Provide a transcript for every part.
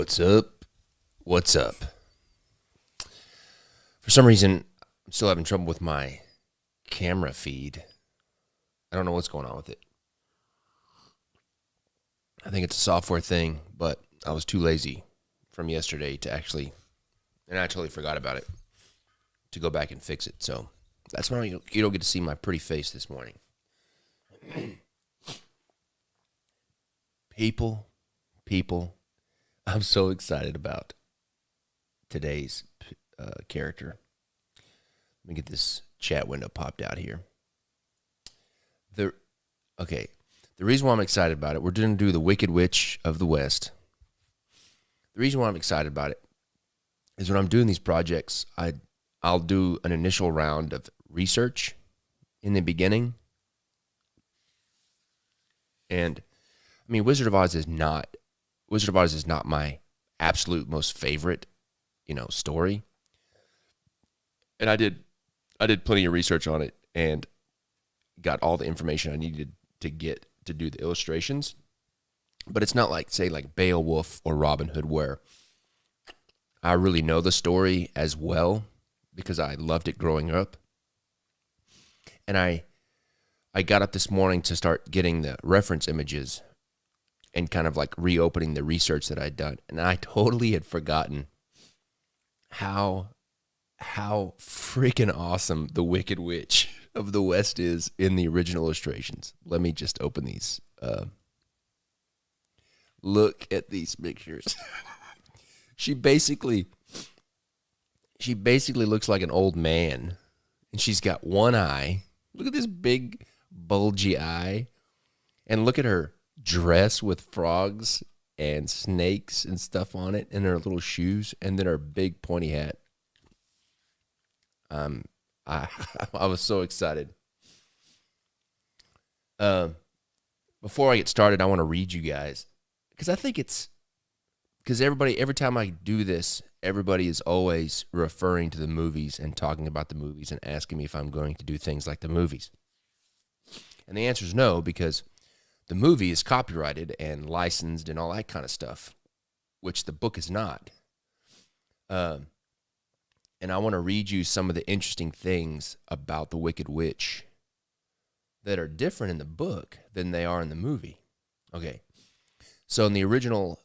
What's up? What's up? For some reason, I'm still having trouble with my camera feed. I don't know what's going on with it. I think it's a software thing, but I was too lazy from yesterday to actually, and I totally forgot about it, to go back and fix it. So that's why you don't get to see my pretty face this morning. People, I'm so excited about today's character. Let me get this chat window popped out here. The reason why I'm excited about it, we're going to do the Wicked Witch of the West. The reason why I'm excited about it is when I'm doing these projects, I'll do an initial round of research in the beginning. And I mean, Wizard of Oz is not my absolute most favorite, story. And I did plenty of research on it and got all the information I needed to get to do the illustrations. But it's not like, say, like Beowulf or Robin Hood, where I really know the story as well because I loved it growing up. And I got up this morning to start getting the reference images and kind of like reopening the research that I'd done. And I totally had forgotten how freaking awesome the Wicked Witch of the West is in the original illustrations. Let me just open these. Look at these pictures. She basically looks like an old man, and she's got one eye. Look at this big bulgy eye, and look at her dress with frogs and snakes and stuff on it, and her little shoes, and then her big pointy hat. I was so excited. Before I get started, I want to read you guys, because I think because every time I do this, everybody is always referring to the movies and talking about the movies and asking me if I'm going to do things like the movies. And the answer is no, because the movie is copyrighted and licensed and all that kind of stuff, which the book is not. And I want to read you some of the interesting things about the Wicked Witch that are different in the book than they are in the movie. Okay. So in the original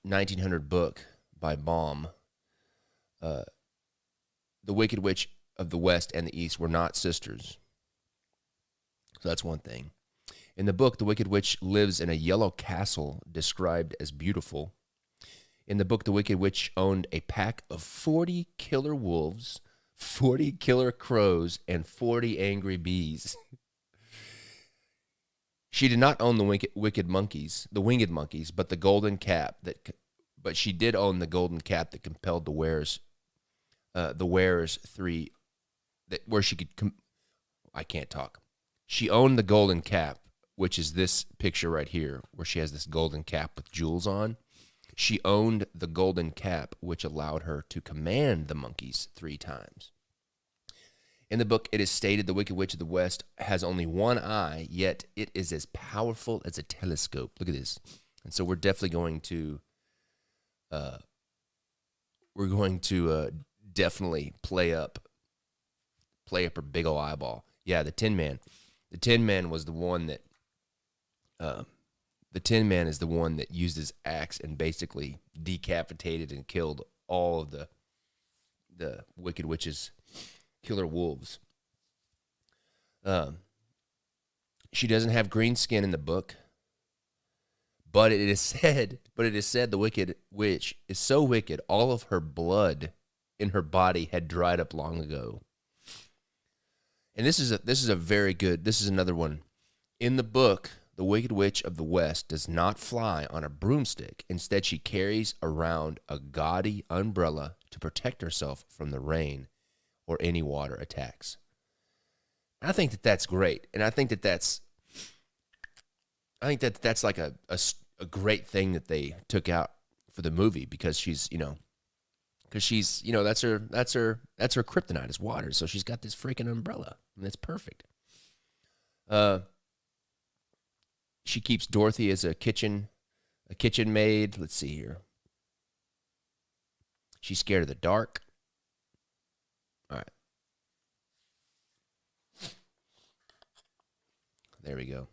1900 book by Baum, the Wicked Witch of the West and the East were not sisters. So that's one thing. In the book, the Wicked Witch lives in a yellow castle described as beautiful. In the book, the Wicked Witch owned a pack of 40 killer wolves, 40 killer crows, and 40 angry bees. She did not own the winged monkeys, but the golden cap but she did own the golden cap that compelled the wearers three, where she could. I can't talk. She owned the golden cap, which is this picture right here, where she has this golden cap with jewels on. She owned the golden cap, which allowed her to command the monkeys 3 times. In the book, it is stated the Wicked Witch of the West has only one eye, yet it is as powerful as a telescope. Look at this. And so we're definitely going to, definitely play up her big ol' eyeball. Yeah, the Tin Man. The Tin Man was the one that, is the one that used his axe and basically decapitated and killed all of the Wicked Witch's killer wolves. She doesn't have green skin in the book, but it is said the Wicked Witch is so wicked, all of her blood in her body had dried up long ago. And this is another one. In the book, the Wicked Witch of the West does not fly on a broomstick. Instead, she carries around a gaudy umbrella to protect herself from the rain or any water attacks. I think that's great, and I think that's like a great thing that they took out for the movie, because she's that's her kryptonite is water, so she's got this freaking umbrella, and that's perfect. She keeps Dorothy as a kitchen maid. Let's see here. She's scared of the dark. All right. There we go.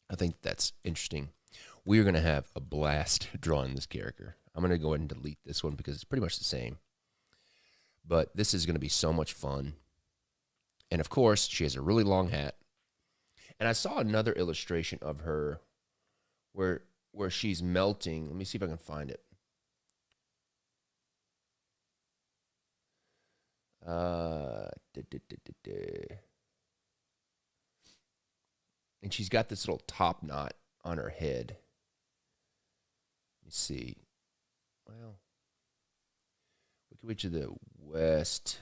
I think that's interesting. We're going to have a blast drawing this character. I'm going to go ahead and delete this one because it's pretty much the same. But this is going to be so much fun. And of course, she has a really long hat. And I saw another illustration of her where she's melting. Let me see if I can find it. And she's got this little top knot on her head. Let me see. Well, Wicked Witch of the West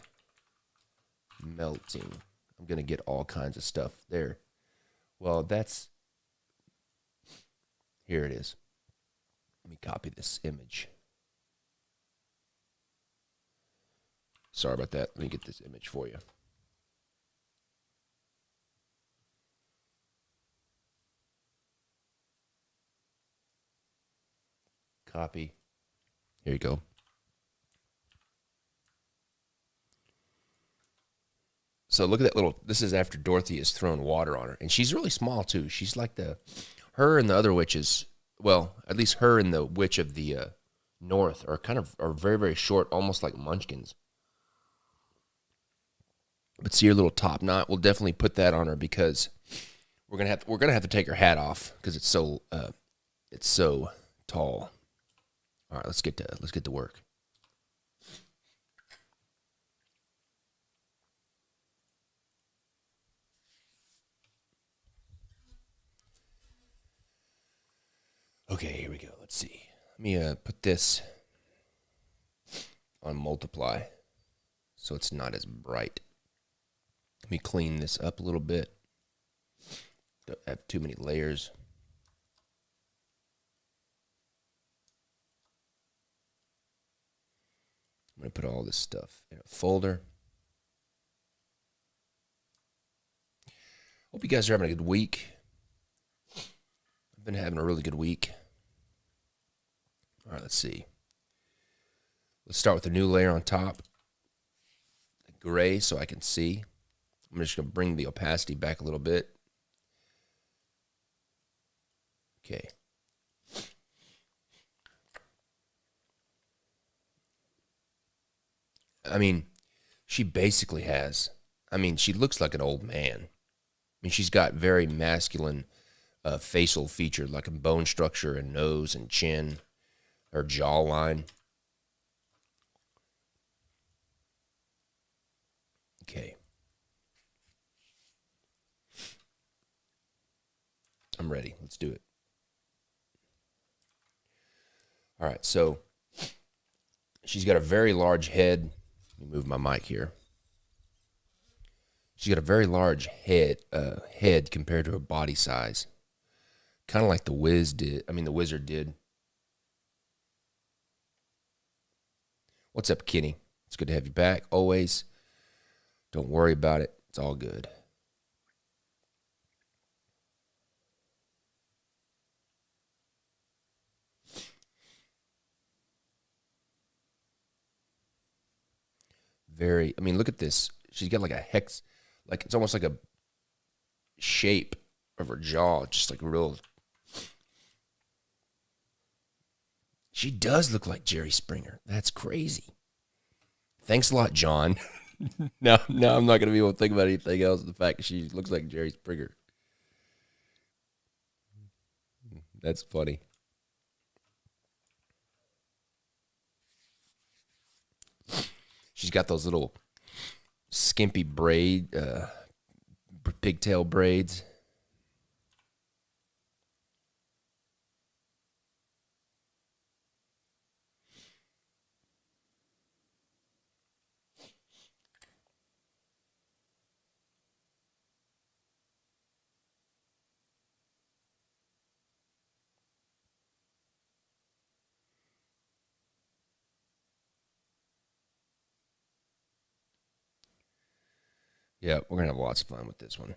melting. I'm going to get all kinds of stuff there. Well, that's... Here it is. Let me copy this image. Sorry about that. Let me get this image for you. Copy. Here you go. So look at that little, this is after Dorothy has thrown water on her. And she's really small too. She's like her and the other witches, well, at least her and the witch of the north are very, very short, almost like munchkins. But see her little top knot? We'll definitely put that on her because we're gonna have to take her hat off because it's so tall. All right, let's get to work. Okay, here we go. Let's see. Let me put this on multiply so it's not as bright. Let me clean this up a little bit. Don't have too many layers. I'm going to put all this stuff in a folder. Hope you guys are having a good week. I've been having a really good week. All right, let's see. Let's start with a new layer on top. Gray so I can see. I'm just going to bring the opacity back a little bit. Okay. I mean, she basically has, she looks like an old man. She's got very masculine facial features, like a bone structure and nose and chin, her jawline. Okay. I'm ready. Let's do it. All right, so she's got a very large head. Let me move my mic here. She's got a very large head compared to her body size. Kind of like the Wizard did. What's up, Kenny? It's good to have you back, always. Don't worry about it. It's all good. Look at this. She's got like a hex, like it's almost like a shape of her jaw, just like real. She does look like Jerry Springer. That's crazy. Thanks a lot, John. Now I'm not going to be able to think about anything else. The fact that she looks like Jerry Springer. That's funny. She's got those little skimpy pigtail braids. Yeah, we're going to have lots of fun with this one.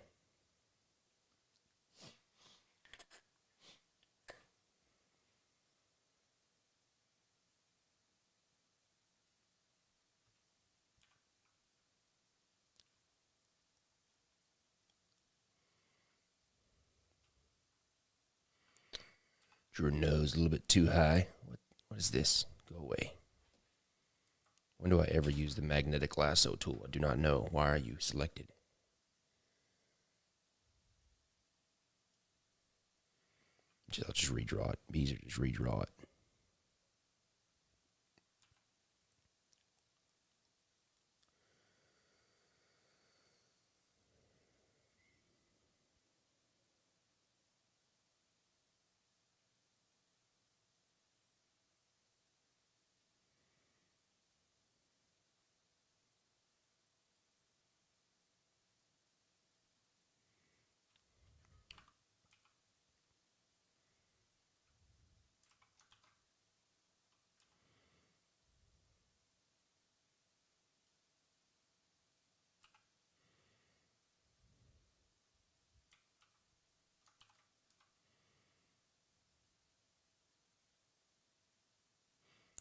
Drew nose a little bit too high. What is this? Go away. When do I ever use the magnetic lasso tool? I do not know. Why are you selected? I'll just redraw it. Be easier to just redraw it.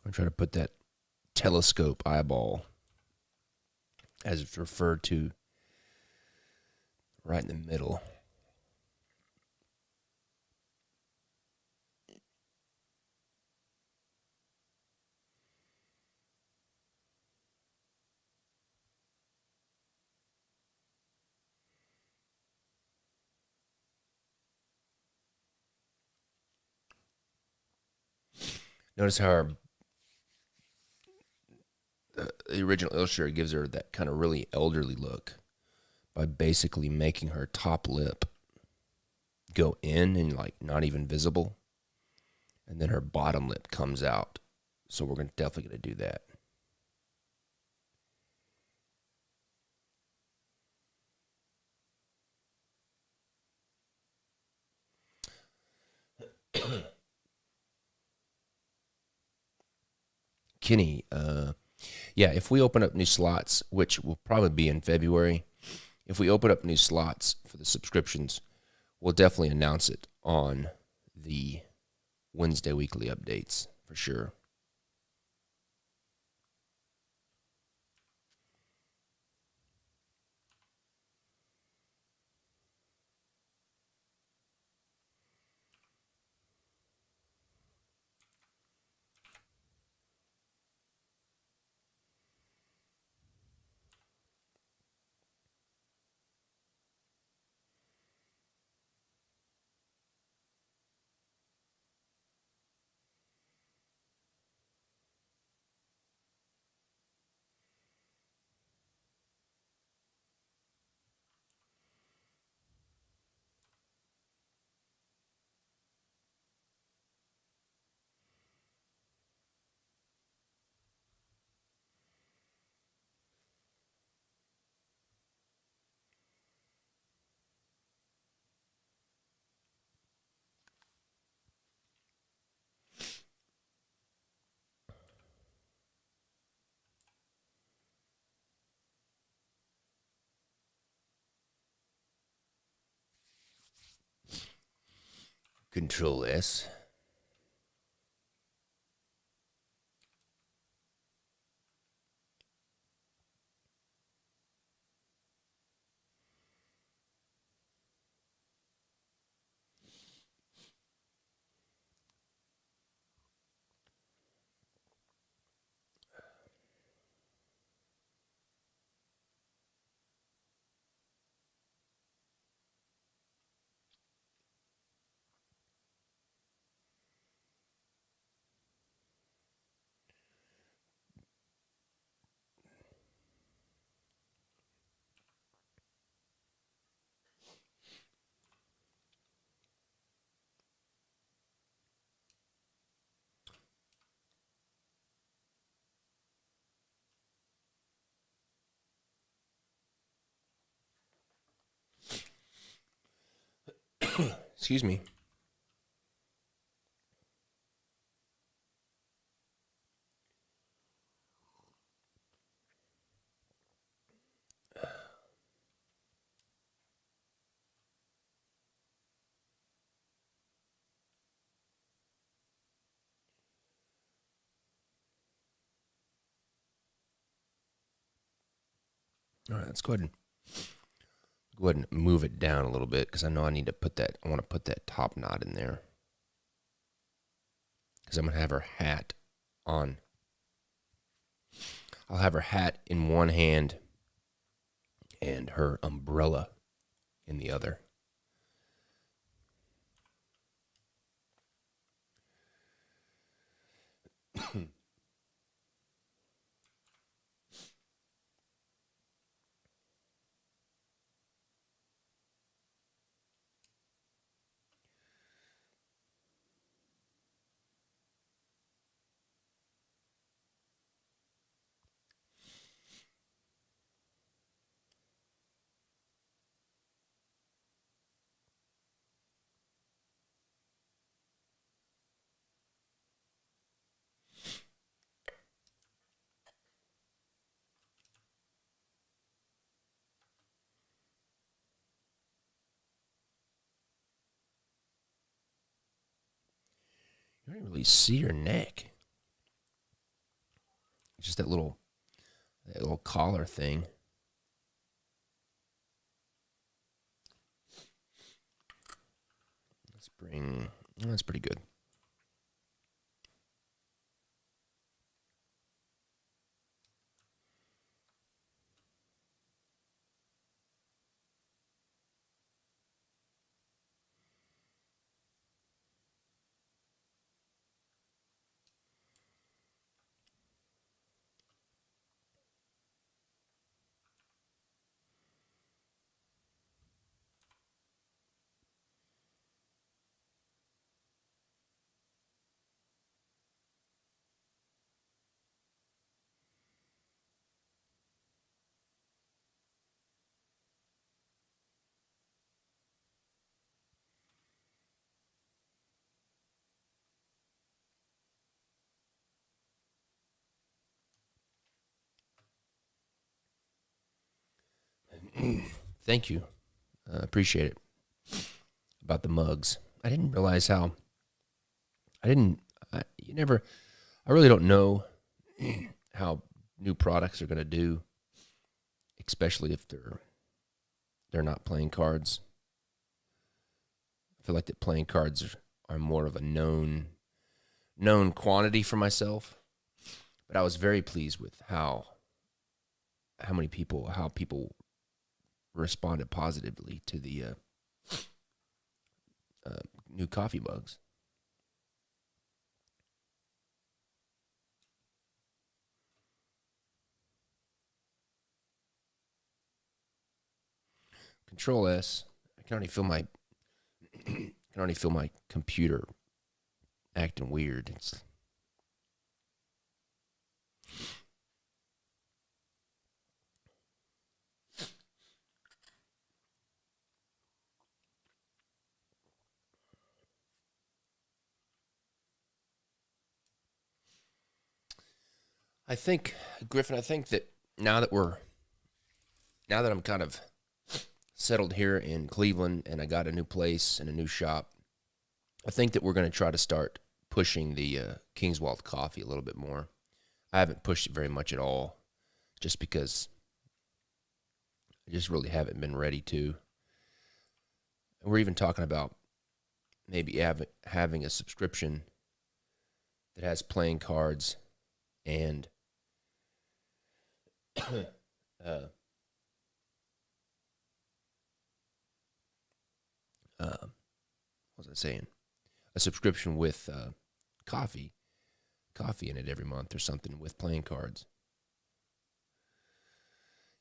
I'm trying to put that telescope eyeball, as it's referred to, right in the middle. Notice how the original illustrator gives her that kind of really elderly look by basically making her top lip go in and like not even visible, and then her bottom lip comes out. So we're definitely going to do that. Kenny, yeah, if we open up new slots, which will probably be in February, if we open up new slots for the subscriptions, we'll definitely announce it on the Wednesday weekly updates for sure. Control S. Excuse me. All right, let's go ahead and move it down a little bit because I know I need to put that. I want to put that top knot in there. because I'm gonna have her hat on. I'll have her hat in one hand and her umbrella in the other. You don't really see her neck. Just that little collar thing. Let's bring. That's pretty good. Thank you. Appreciate it. About the mugs. I didn't realize how. I didn't. You never. I really don't know how new products are going to do, especially if they're not playing cards. I feel like that playing cards are more of a known quantity for myself. But I was very pleased with how people responded positively to the new coffee mugs. Control S. I can already feel my computer acting weird. I think, Griffin. I think that now that I'm kind of settled here in Cleveland and I got a new place and a new shop, I think that we're going to try to start pushing the Kingswald coffee a little bit more. I haven't pushed it very much at all, just because I just really haven't been ready to. And we're even talking about maybe having a subscription that has playing cards and uh, what was I saying? A subscription with coffee in it every month or something with playing cards.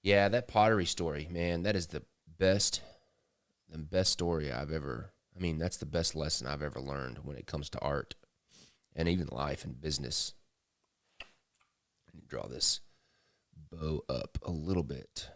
Yeah, that pottery story, man, that is the best story I've ever. I mean, that's the best lesson I've ever learned when it comes to art and even life and business. Let me draw this bow up a little bit.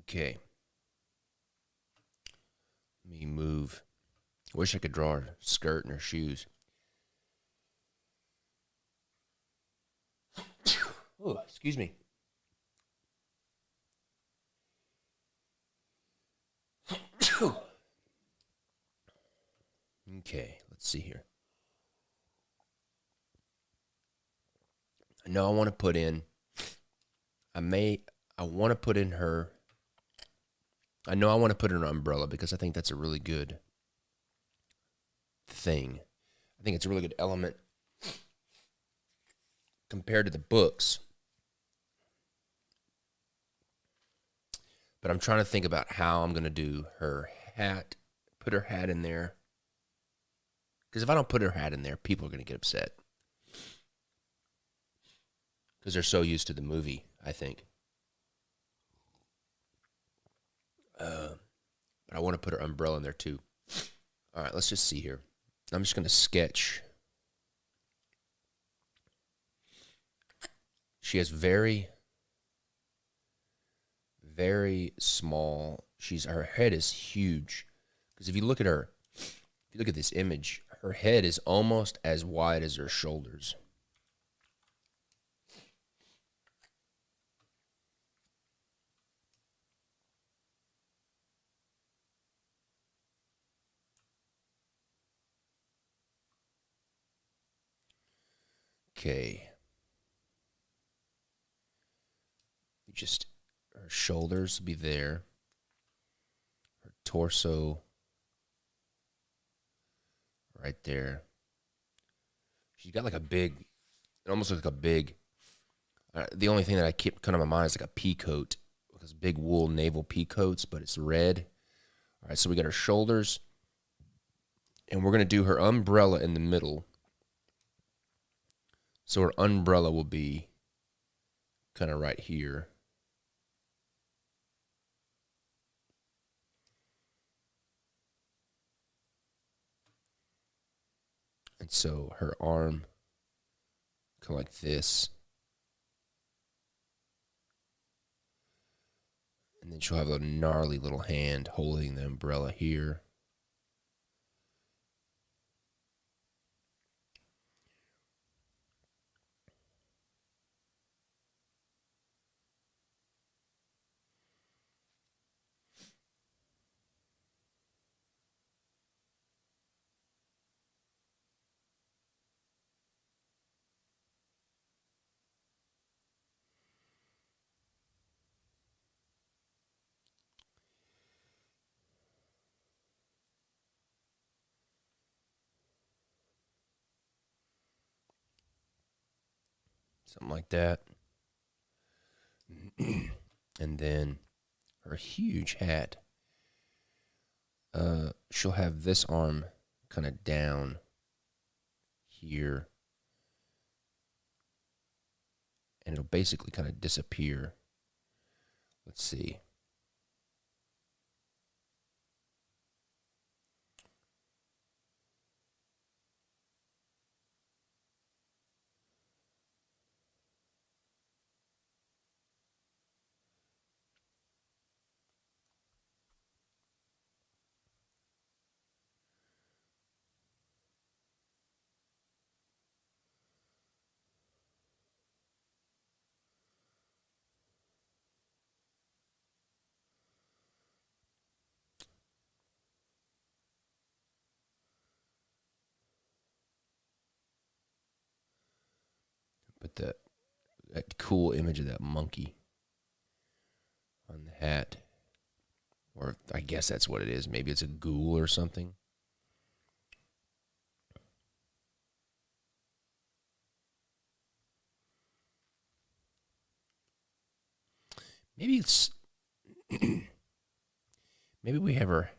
Okay. Let me move. I wish I could draw her skirt and her shoes. Oh, excuse me. Okay, let's see here. I know I want to put in. I want to put in her. I know I want to put in an umbrella because I think that's a really good thing. I think it's a really good element compared to the books. But I'm trying to think about how I'm going to do her hat, put her hat in there. Because if I don't put her hat in there, people are going to get upset. Because they're so used to the movie, I think. But I want to put her umbrella in there too. All right, let's just see here. I'm just going to sketch. She has very, very small. Her head is huge. Because if you look at her, if you look at this image, her head is almost as wide as her shoulders. Okay. Just her shoulders will be there. Her torso right there. She's got like a big, it almost looks like a big, the only thing that I keep kind of in my mind is like a pea coat. Because big wool naval pea coats, but it's red. All right, so we got her shoulders. And we're going to do her umbrella in the middle. So her umbrella will be kind of right here. And so her arm, kind of like this. And then she'll have a gnarly little hand holding the umbrella here. Something like that. And then her huge hat. She'll have this arm kind of down here. And it'll basically kind of disappear. Let's see. Put that cool image of that monkey on the hat. Or I guess that's what it is. Maybe it's a ghoul or something. Maybe it's maybe we have her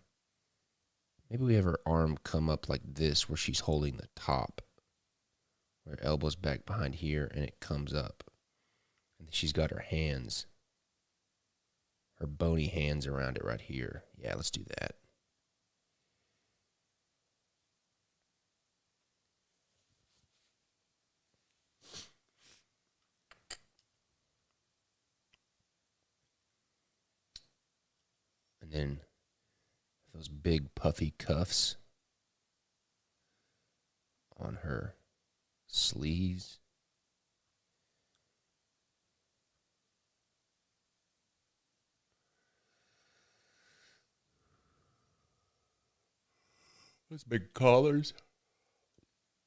arm come up like this where she's holding the top. Her elbow's back behind here and it comes up. And she's got her hands, her bony hands around it right here. Yeah, let's do that. then those big puffy cuffs on her sleeves. Those big collars.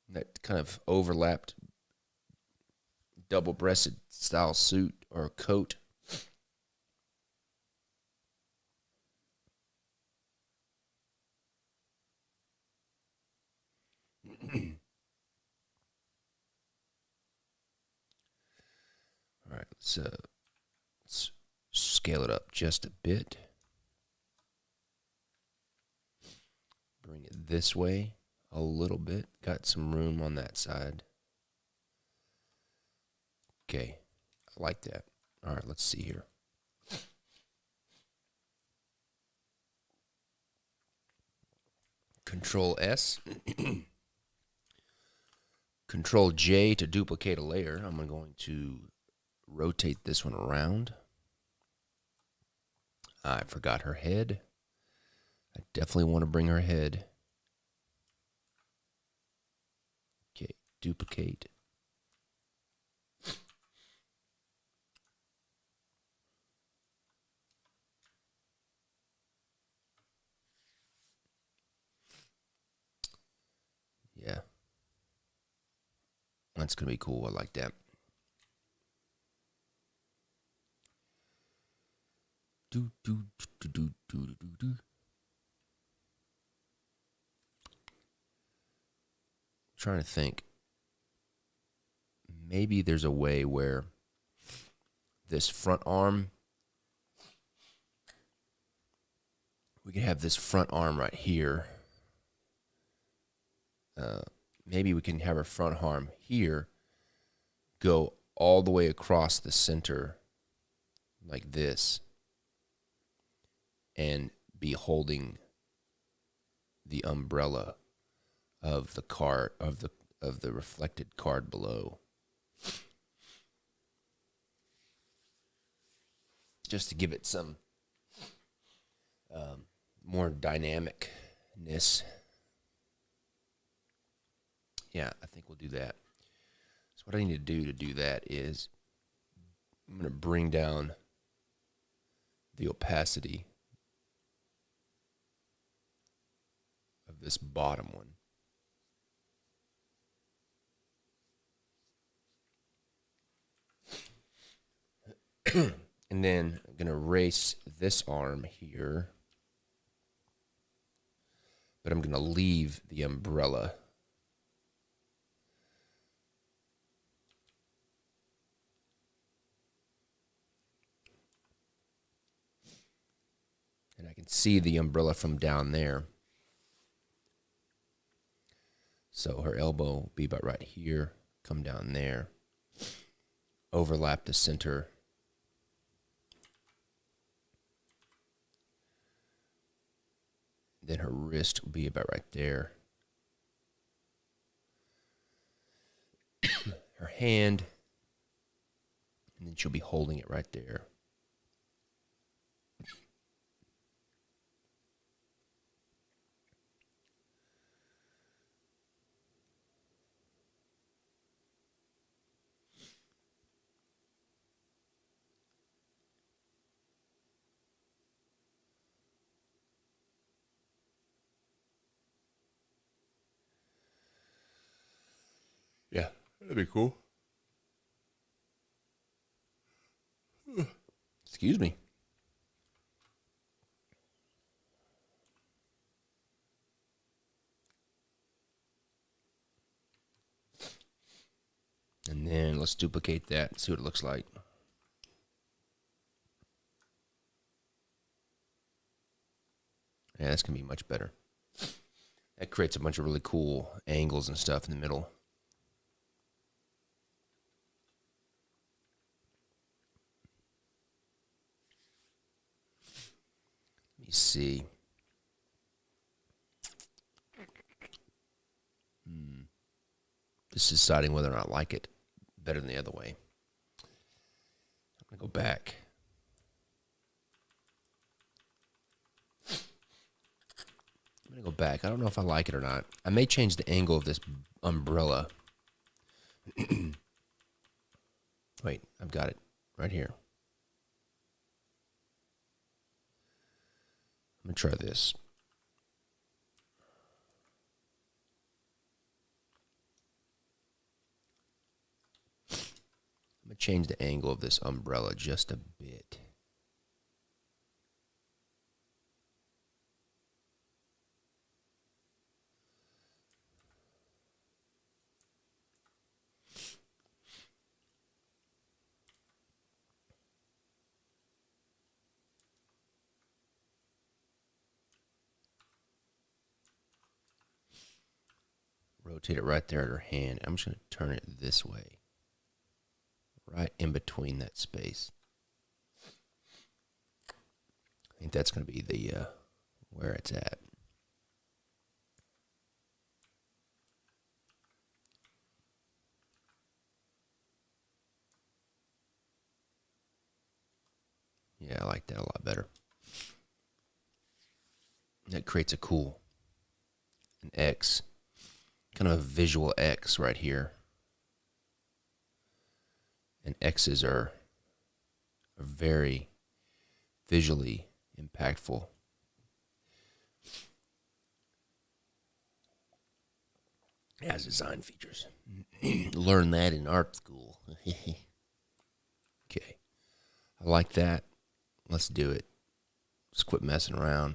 That kind of overlapped double-breasted style suit or coat. All right, let's scale it up just a bit. Bring it this way a little bit. Got some room on that side. Okay, I like that. All right, let's see here. Control S. Control J to duplicate a layer. I'm going to rotate this one around. I forgot her head. I definitely want to bring her head. Okay, duplicate. Yeah. That's going to be cool. I like that. Do, do, do, do, do, do, do. Trying to think. Maybe there's a way where this front arm, we can have this front arm right here. Maybe we can have her front arm here go all the way across the center like this and be holding the umbrella of the card of the reflected card below. Just to give it some more dynamicness. Yeah, I think we'll do that. So what I need to do that is I'm going to bring down the opacity of this bottom one. And then I'm going to erase this arm here. But I'm going to leave the umbrella. And I can see the umbrella from down there. So her elbow will be about right here. Come down there. Overlap the center. Then her wrist will be about right there. Her hand. And then she'll be holding it right there. Yeah, that'd be cool. Excuse me. And then let's duplicate that and see what it looks like. Yeah, that's going to be much better. That creates a bunch of really cool angles and stuff in the middle. Let me see. Just deciding whether or not I like it better than the other way. I'm going to go back. I'm going to go back. I don't know if I like it or not. I may change the angle of this umbrella. Wait, I've got it right here. I'm going to try this. I'm going to change the angle of this umbrella just a bit. Rotate it right there at her hand. I'm just going to turn it this way. Right in between that space. I think that's going to be the where it's at. Yeah, I like that a lot better. That creates a cool, an X, kind of a visual X right here. And X's are very visually impactful. It has design features. Learn that in art school. Okay. I like that. Let's do it. Let's quit messing around.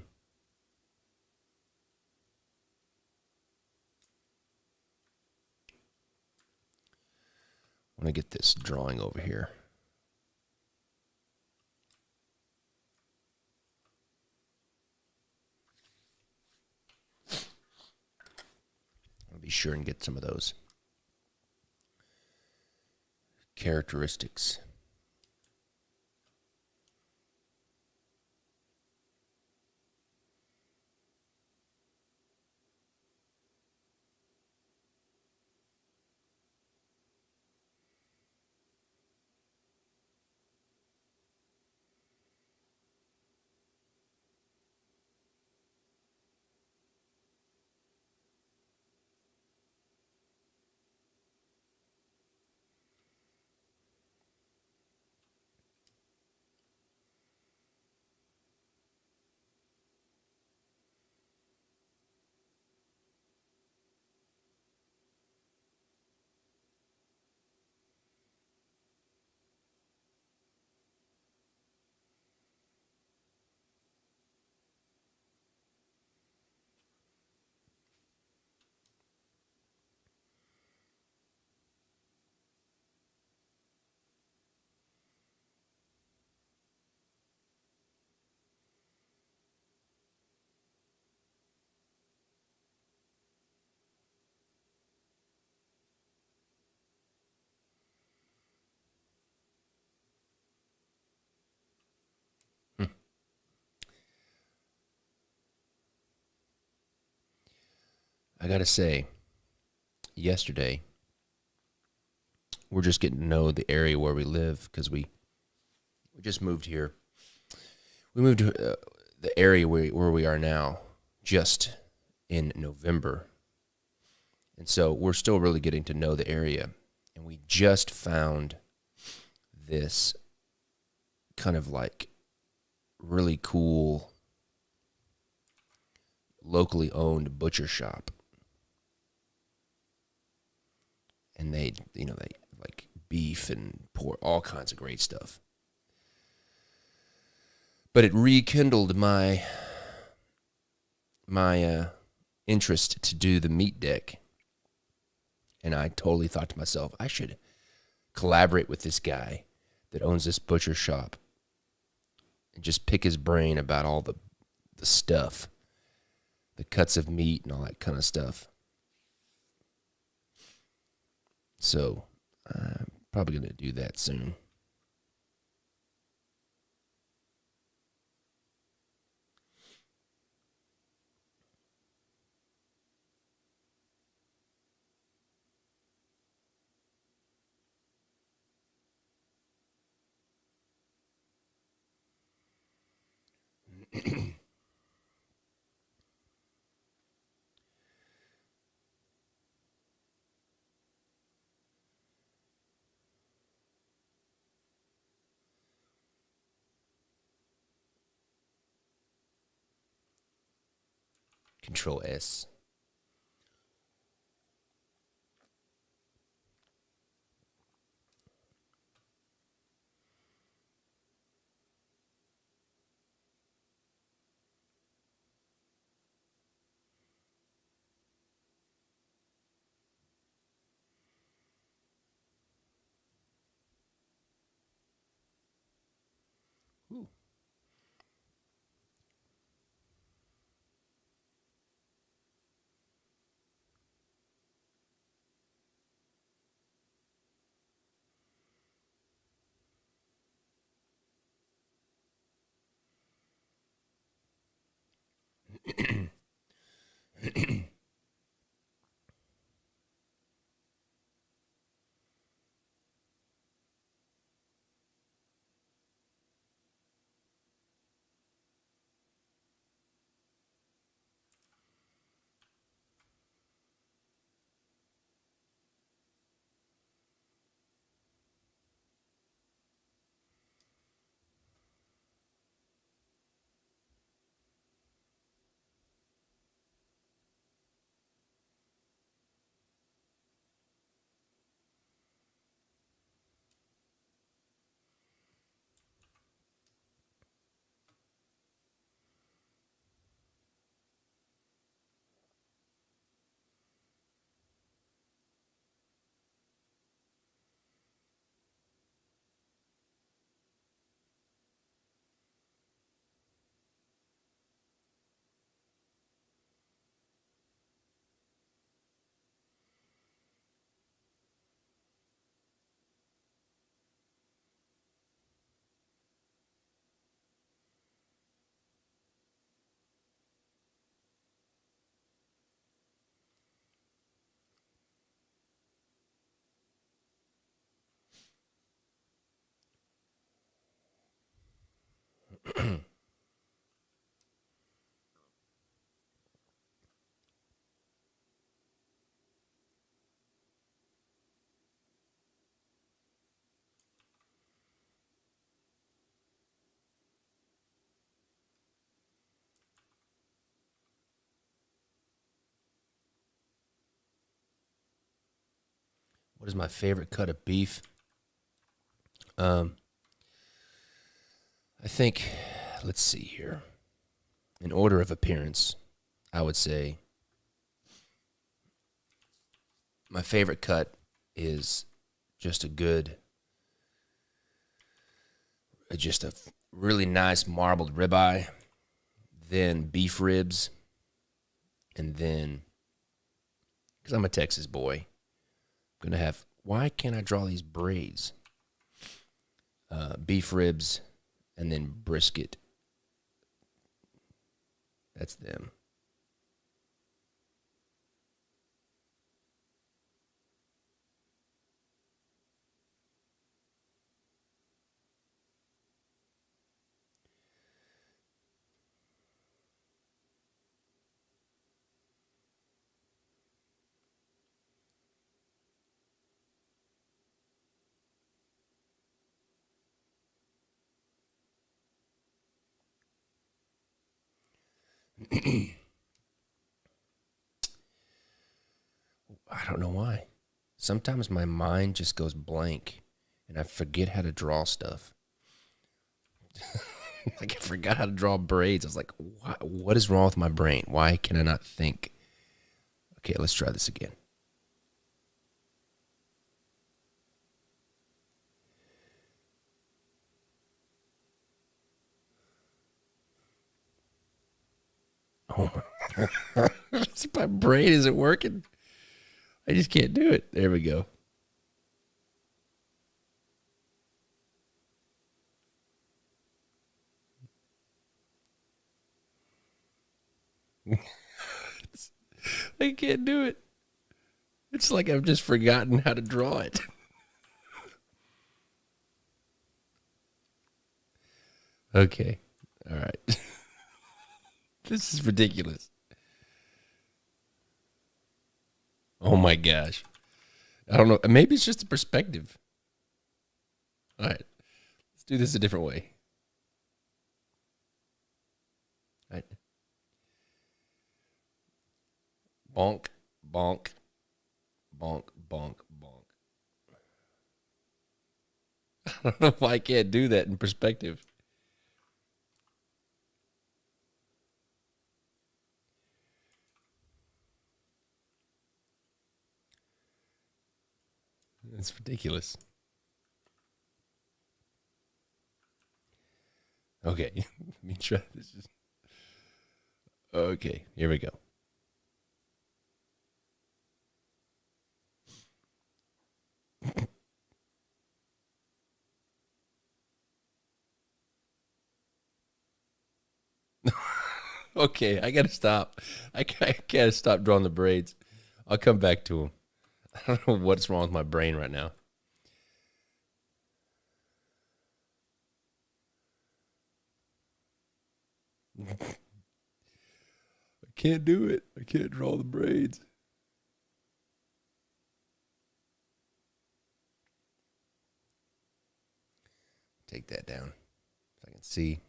I want to get this drawing over here. I'll be sure and get some of those characteristics. I got to say, yesterday, we're just getting to know the area where we live because we just moved here. We moved to the area where we are now just in November. And so we're still really getting to know the area. And we just found this kind of like really cool locally owned butcher shop. And they like beef and pork, all kinds of great stuff. But it rekindled my interest to do the meat deck. And I totally thought to myself, I should collaborate with this guy that owns this butcher shop and just pick his brain about all the stuff, the cuts of meat and all that kind of stuff. So I'm probably going to do that soon. Control S. Ooh. What is my favorite cut of beef? Um, I think, let's see here. In order of appearance, I would say my favorite cut is just a good, just a really nice marbled ribeye, then beef ribs, and then, because I'm a Texas boy, I'm going to have, why can't I draw these braids? Beef ribs, and then brisket. That's them. I don't know why. Sometimes my mind just goes blank and I forget how to draw stuff. Like I forgot how to draw braids. I was like, what is wrong with my brain? Why can I not think? Okay, let's try this again. Oh my. My brain isn't working. I just can't do it. There we go. I can't do it. It's like I've just forgotten how to draw it. Okay. All right. This is ridiculous. Oh my gosh. I don't know. Maybe it's just a perspective. All right. Let's do this a different way. All right. Bonk, bonk, bonk, bonk, bonk. I don't know why I can't do that in perspective. It's ridiculous. Okay, let me try this. Okay, here we go. Okay, I gotta stop. I gotta stop drawing the braids. I'll come back to them. I don't know what's wrong with my brain right now. I can't do it. I can't draw the braids. Take that down so I can see.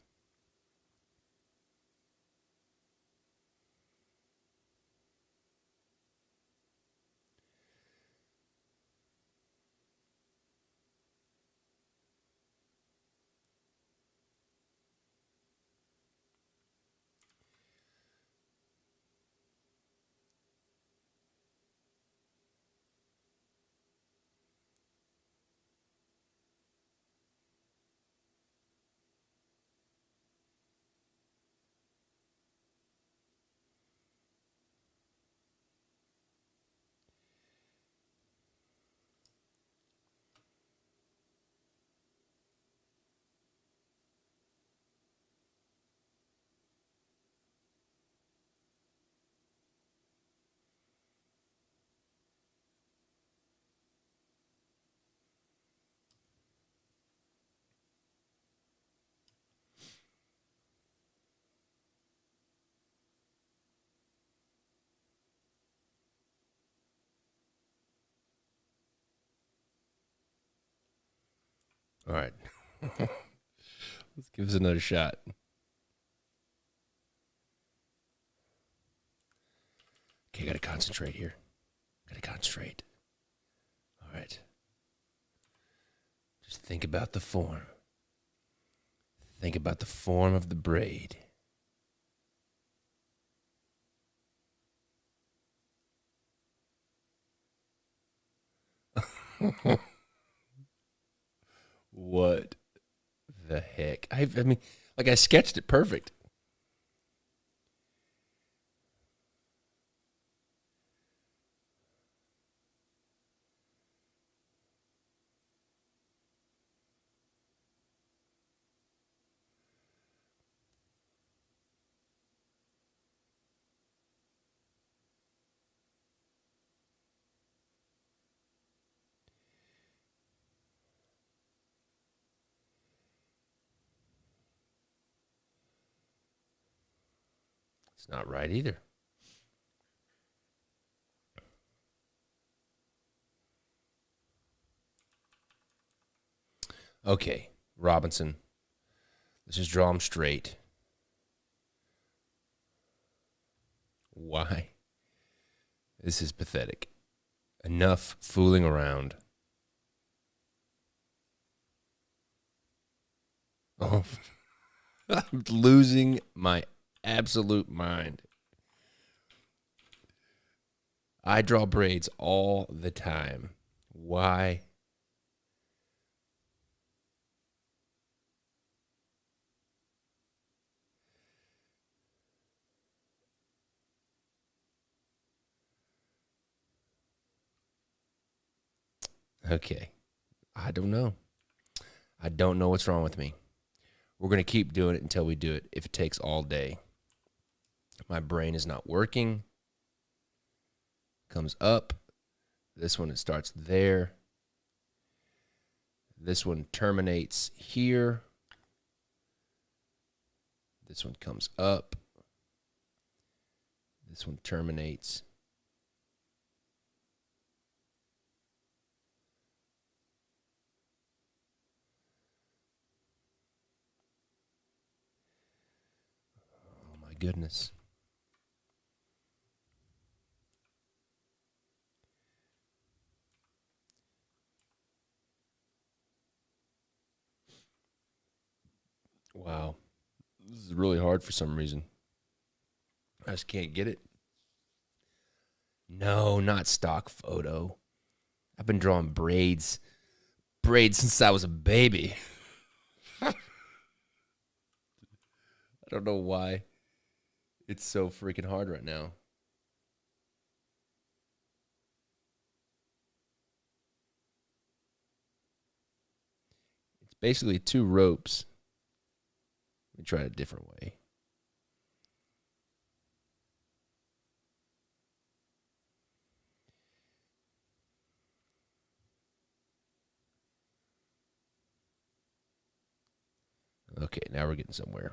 All right. Let's give this another shot. Okay, I gotta concentrate here. Gotta concentrate. All right. Just think about the form. Think about the form of the braid. What the heck? I mean, like I sketched it perfect. It's not right either. Okay, Robinson. Let's just draw them straight. Why? This is pathetic. Enough fooling around. Oh, I'm losing my absolute mind. I draw braids all the time. Why? Okay. I don't know. I don't know what's wrong with me. We're going to keep doing it until we do it, if it takes all day. My brain is not working. Comes up. This one, it starts there. This one terminates here. This one comes up. This one terminates. Oh my goodness. Wow. This is really hard for some reason. I just can't get it. No, not stock photo. I've been drawing braids since I was a baby. I don't know why it's so freaking hard right now. It's basically two ropes. Let me try it a different way. Okay, now we're getting somewhere.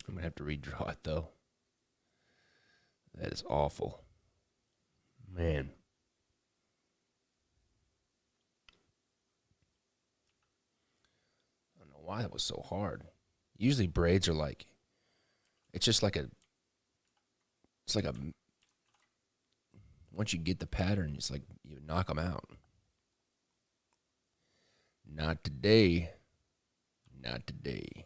I'm gonna have to redraw it though. That is awful. Man. I don't know why that was so hard. Usually braids are like, it's just like a, it's like a, once you get the pattern, it's like you knock them out. Not today. Not today.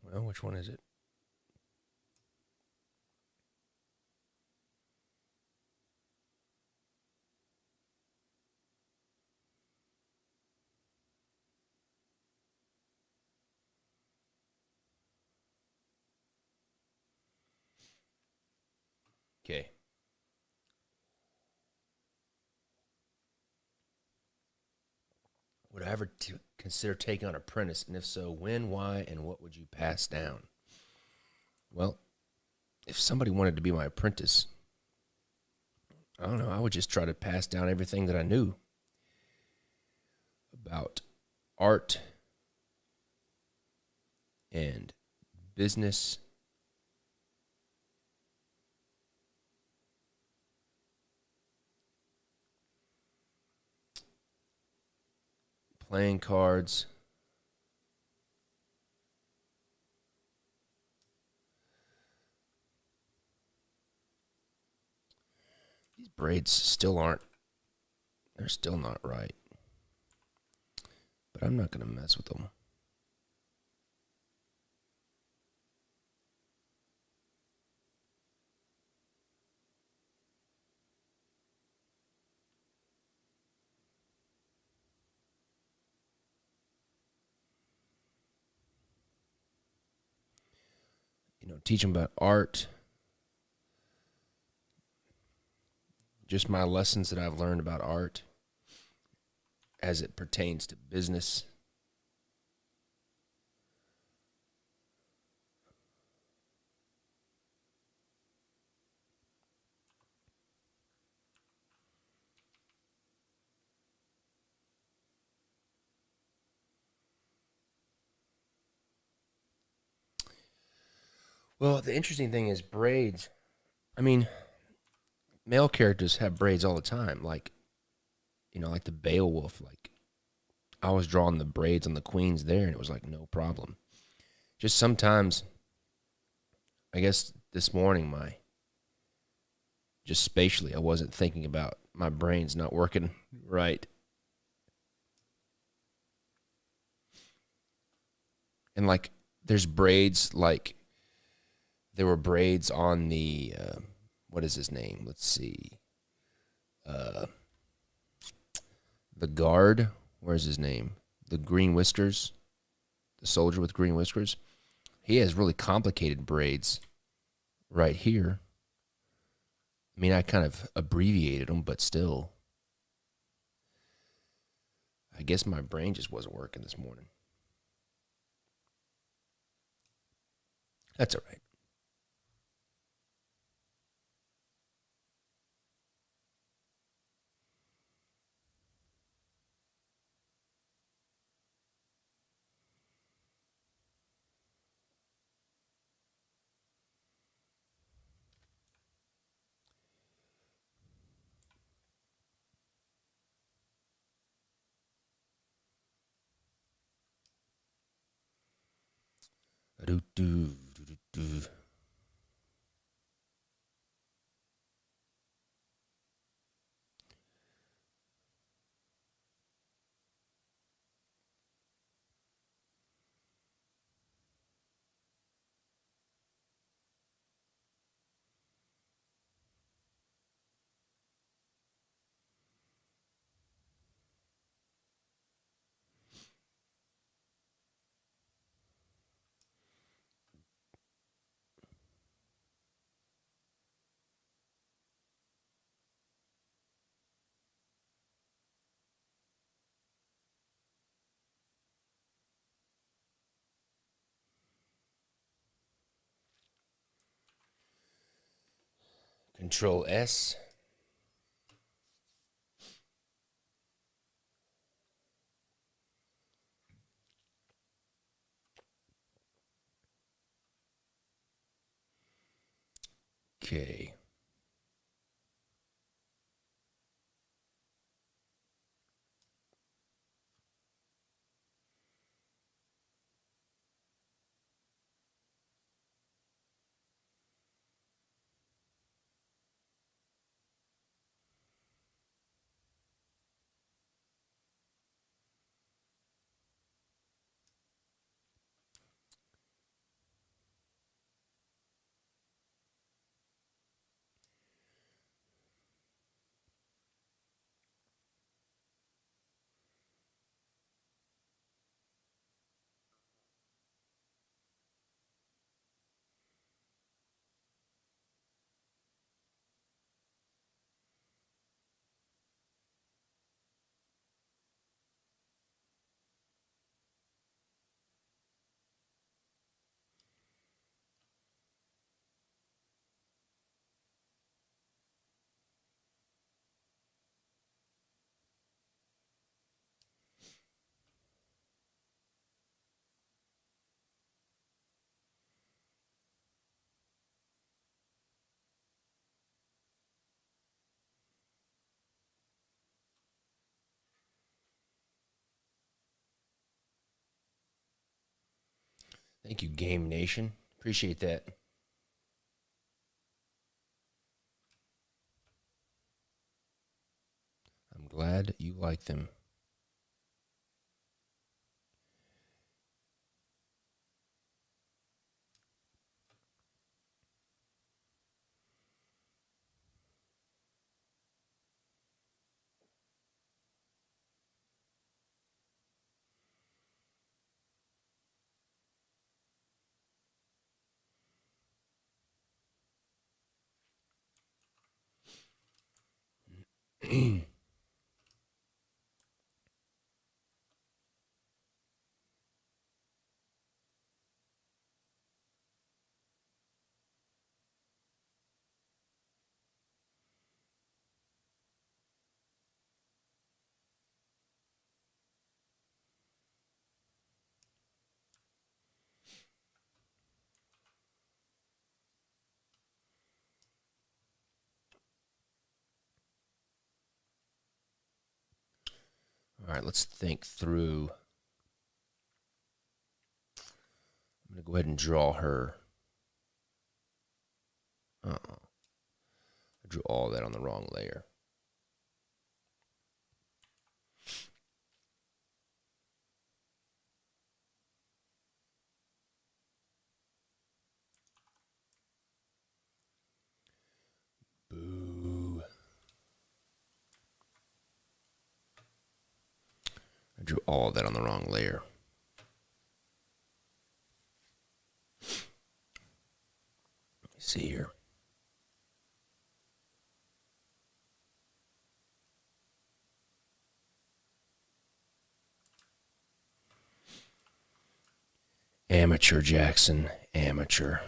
Well, which one is it? Okay. Would I ever consider taking on an apprentice? And if so, when, why, and what would you pass down? Well, if somebody wanted to be my apprentice, I don't know, I would just try to pass down everything that I knew about art and business. Playing cards. These braids still aren't, they're still not right. But I'm not going to mess with them. You know, teach them about art. Just my lessons that I've learned about art as it pertains to business. Well, the interesting thing is braids. I mean, male characters have braids all the time, like, you know, like the Beowulf. Like, I was drawing the braids on the queens there, and it was like no problem. Just sometimes, I guess this morning, just spatially, I wasn't thinking about my brain's not working right. And like, there's braids, like, there were braids on the, what is his name? Let's see. Uh, the guard, where's his name? The green whiskers, the soldier with green whiskers. He has really complicated braids right here. I mean, I kind of abbreviated them, but still. I guess my brain just wasn't working this morning. That's all right. Do, do, do, do. Control S. Okay. Thank you, Game Nation. Appreciate that. I'm glad you like them. All right, let's think through. I'm going to go ahead and draw her. Uh-oh. I drew all that on the wrong layer. Boo. I drew all that on the wrong layer. Let me see here. Amateur, Jackson. Amateur.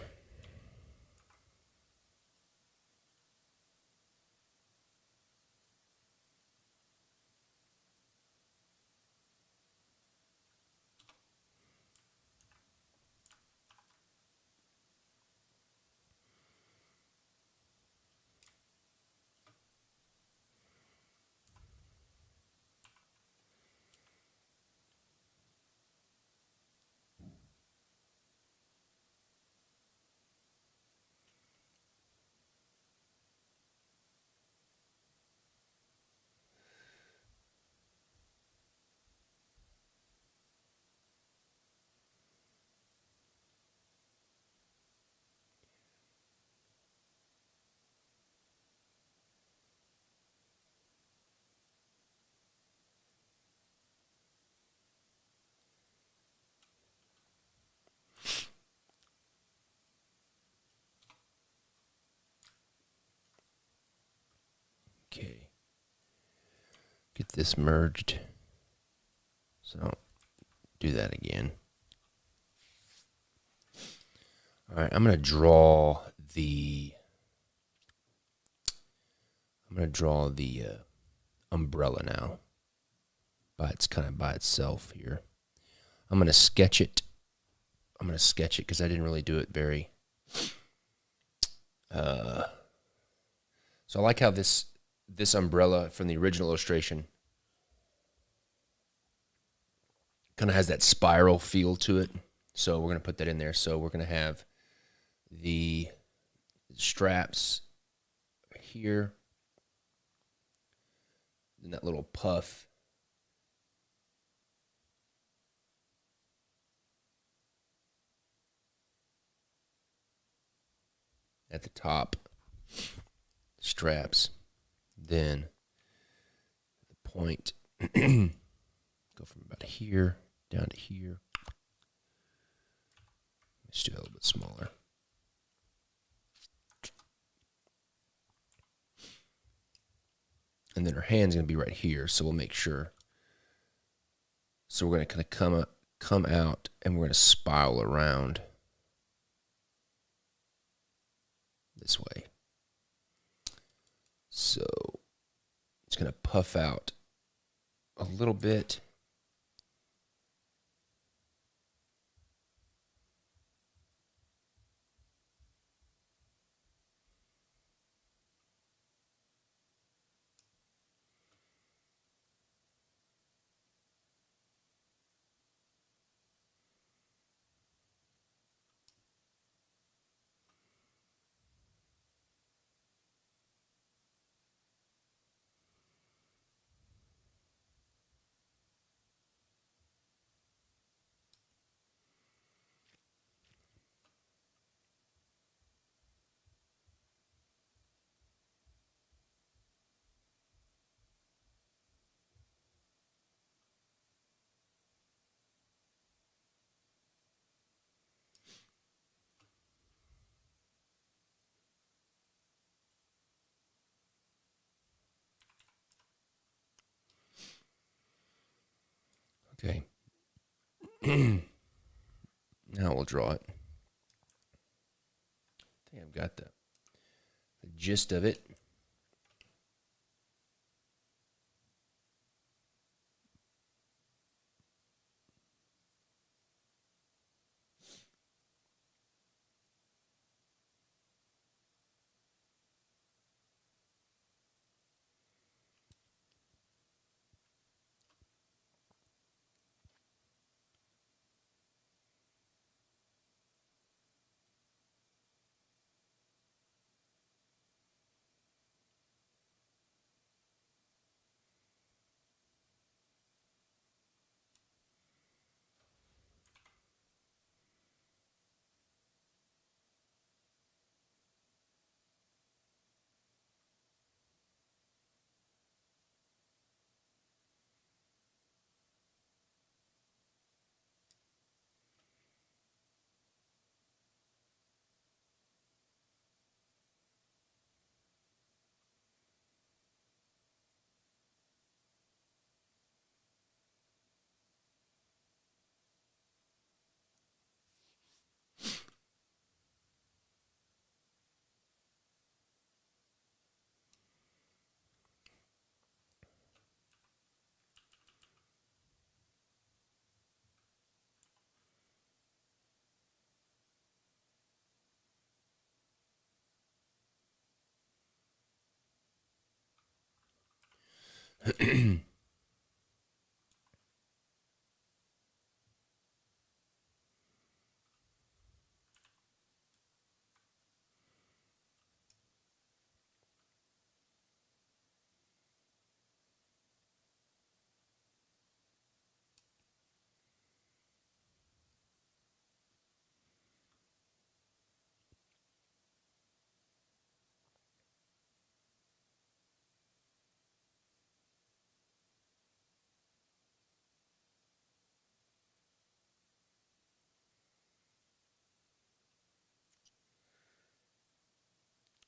Okay. Get this merged. So do that again. All right, I'm going to draw the umbrella now. It's kind of by itself here. I'm going to sketch it. I'm going to sketch it because I didn't really do it very. So I like how this umbrella from the original illustration kind of has that spiral feel to it. So we're going to put that in there. So we're going to have the straps here, and that little puff at the top, straps, then the point, go from about here down to here. Let's do it a little bit smaller. And then her hand's going to be right here, so we'll make sure. So we're going to kind of come out, and we're going to spiral around this way. So it's going to puff out a little bit. Okay. Now we'll draw it. I think I've got the gist of it.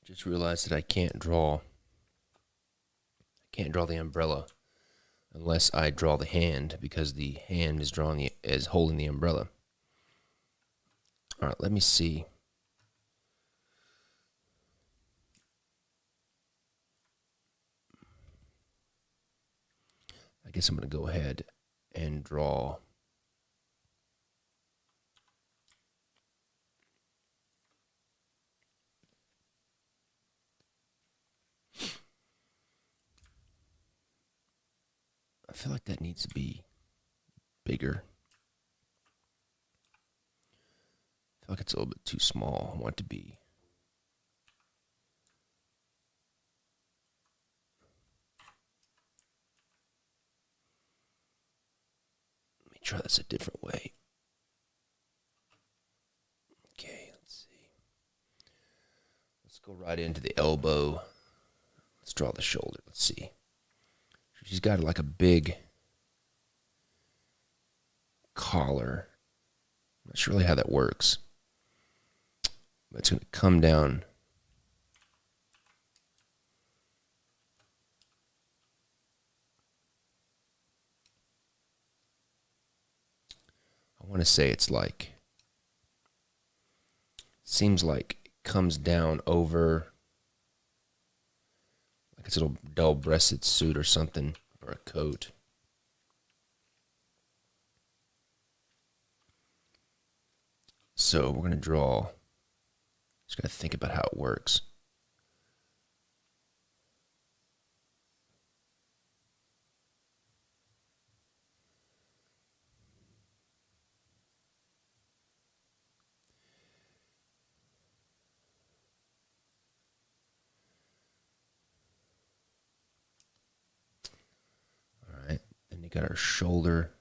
Just realized that I can't draw the umbrella unless I draw the hand, because the hand is holding the umbrella. All right, let me see. I guess I'm going to go ahead and draw. I feel like that needs to be bigger. I feel like it's a little bit too small. I want it to be. Let me try this a different way. Okay, let's see. Let's go right into the elbow. Let's draw the shoulder. Let's see. She's got like a big collar. I'm not sure really how that works. But it's going to come down. I want to say it's like, seems like it comes down over, like it's a little double-breasted suit or something, or a coat. So we're going to draw. Just got to think about how it works. All right. Then you got our shoulder.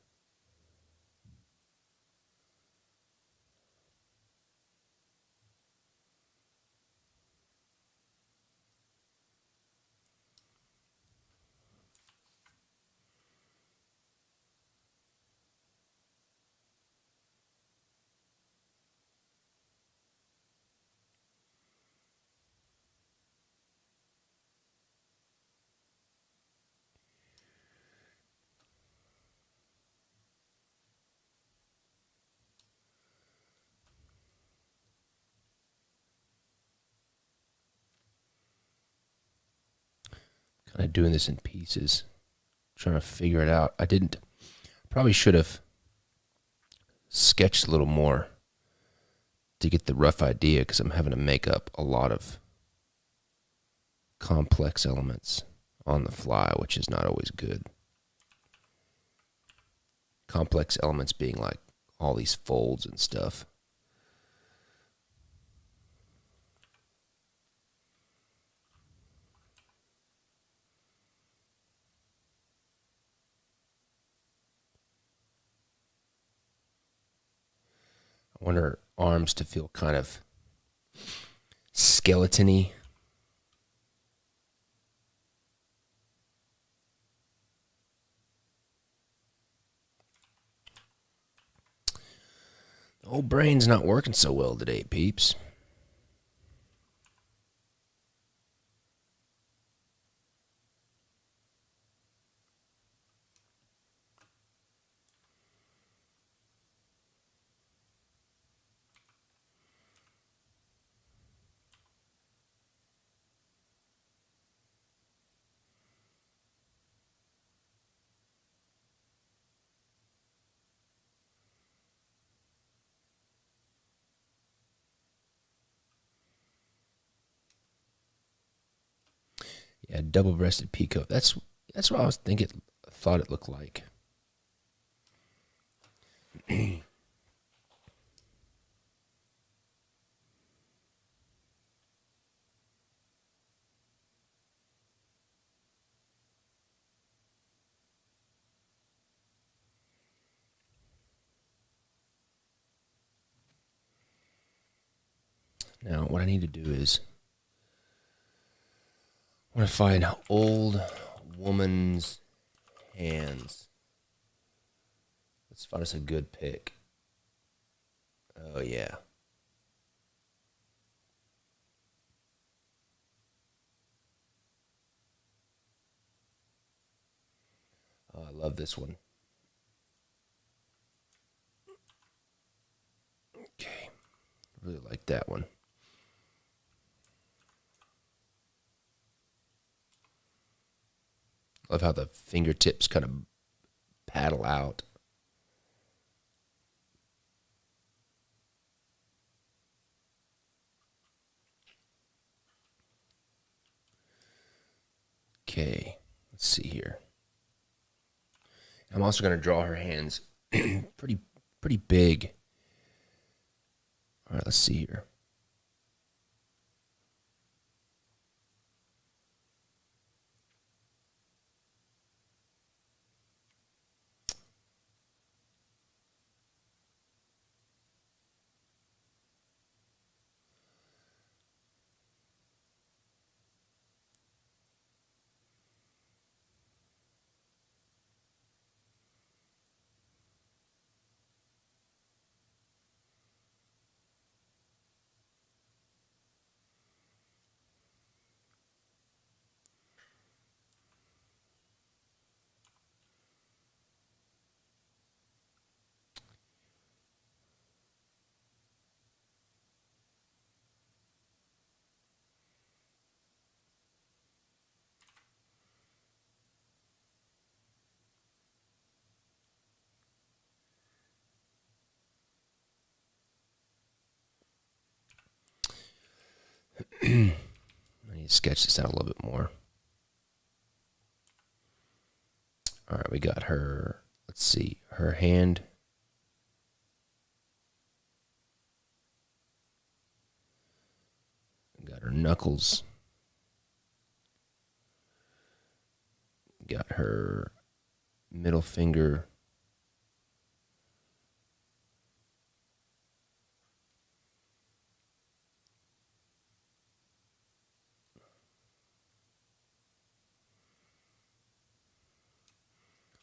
Kind of doing this in pieces, trying to figure it out. Probably should have sketched a little more to get the rough idea, because I'm having to make up a lot of complex elements on the fly, which is not always good. Complex elements being like all these folds and stuff. I want her arms to feel kind of skeleton-y. The old brain's not working so well today, peeps. Yeah, double-breasted peacoat. That's what I was thinking. Thought it looked like. Now, what I need to do is I want to find old woman's hands. Let's find us a good pick. Oh, yeah. Oh, I love this one. Okay. Really like that one. Love how the fingertips kind of paddle out. Okay, let's see here. I'm also going to draw her hands pretty big. All right, let's see here. I need to sketch this out a little bit more. All right, we got her. Let's see. Her hand. Got her knuckles. Got her middle finger.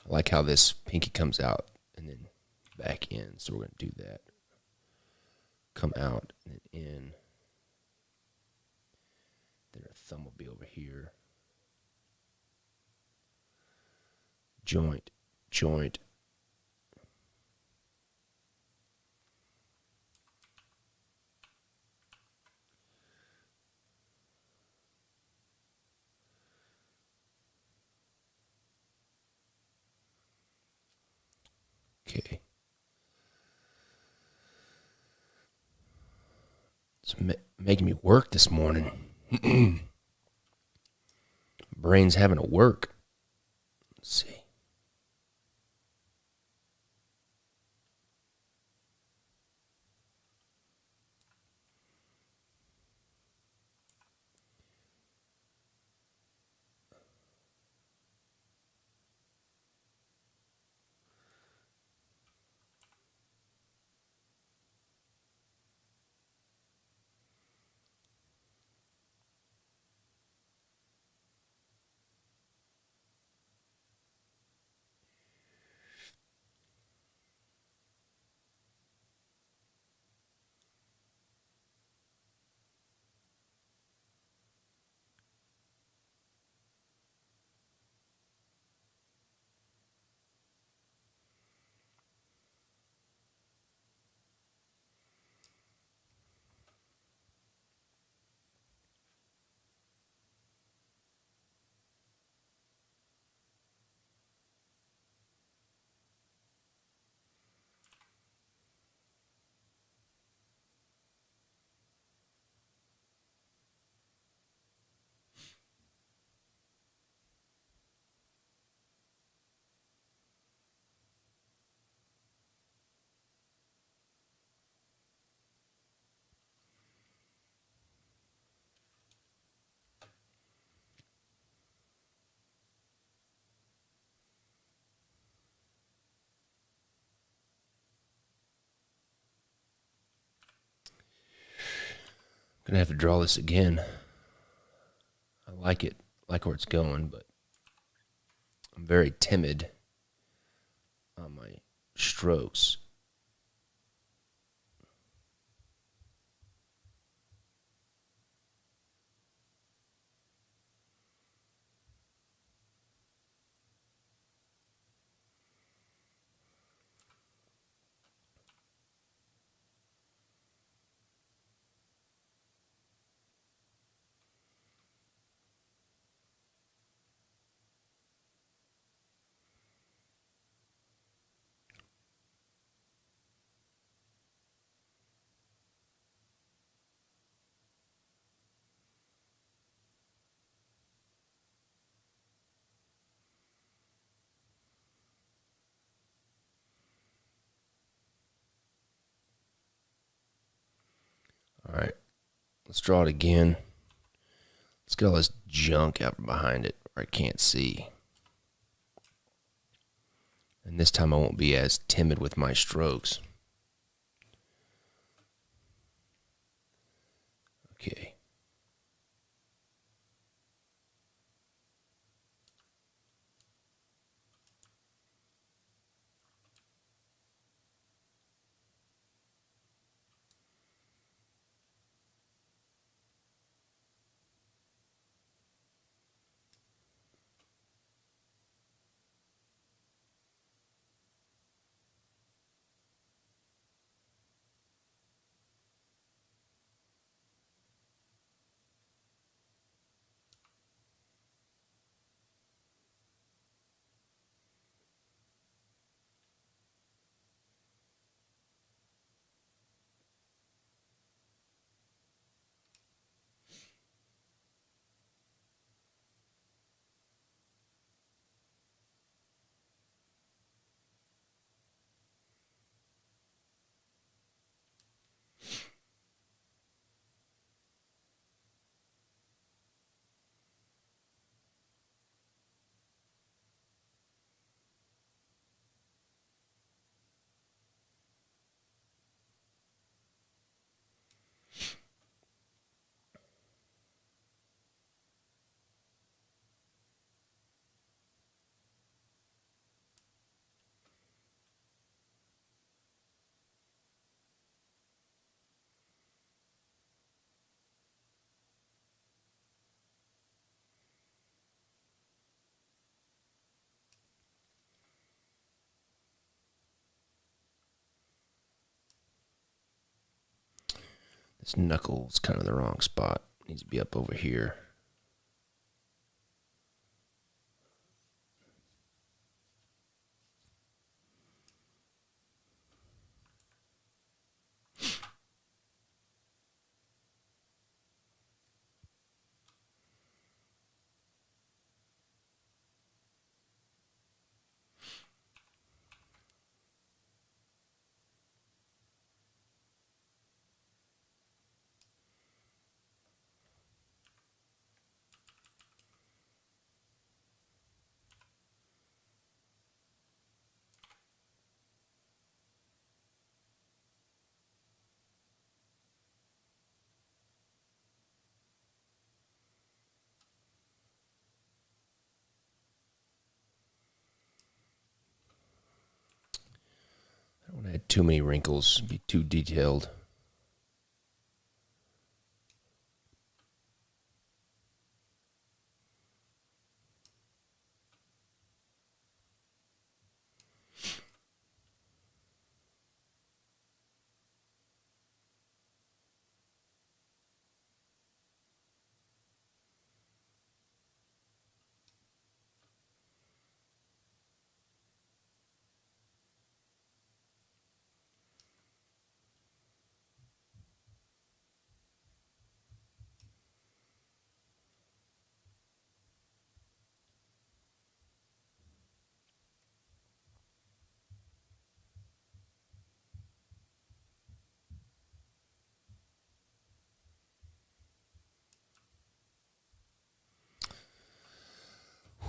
I like how this pinky comes out and then back in. So we're going to do that. Come out and then in. Then her thumb will be over here. Joint, joint. Okay. It's making me work this morning. Brain's having to work. Let's see. Gonna have to draw this again. I like it, like where it's going, but I'm very timid on my strokes. All right, let's draw it again. Let's get all this junk out behind it where I can't see. And this time I won't be as timid with my strokes. Okay. This knuckle's kind of the wrong spot. Needs to be up over here. I don't want to add too many wrinkles, be too detailed.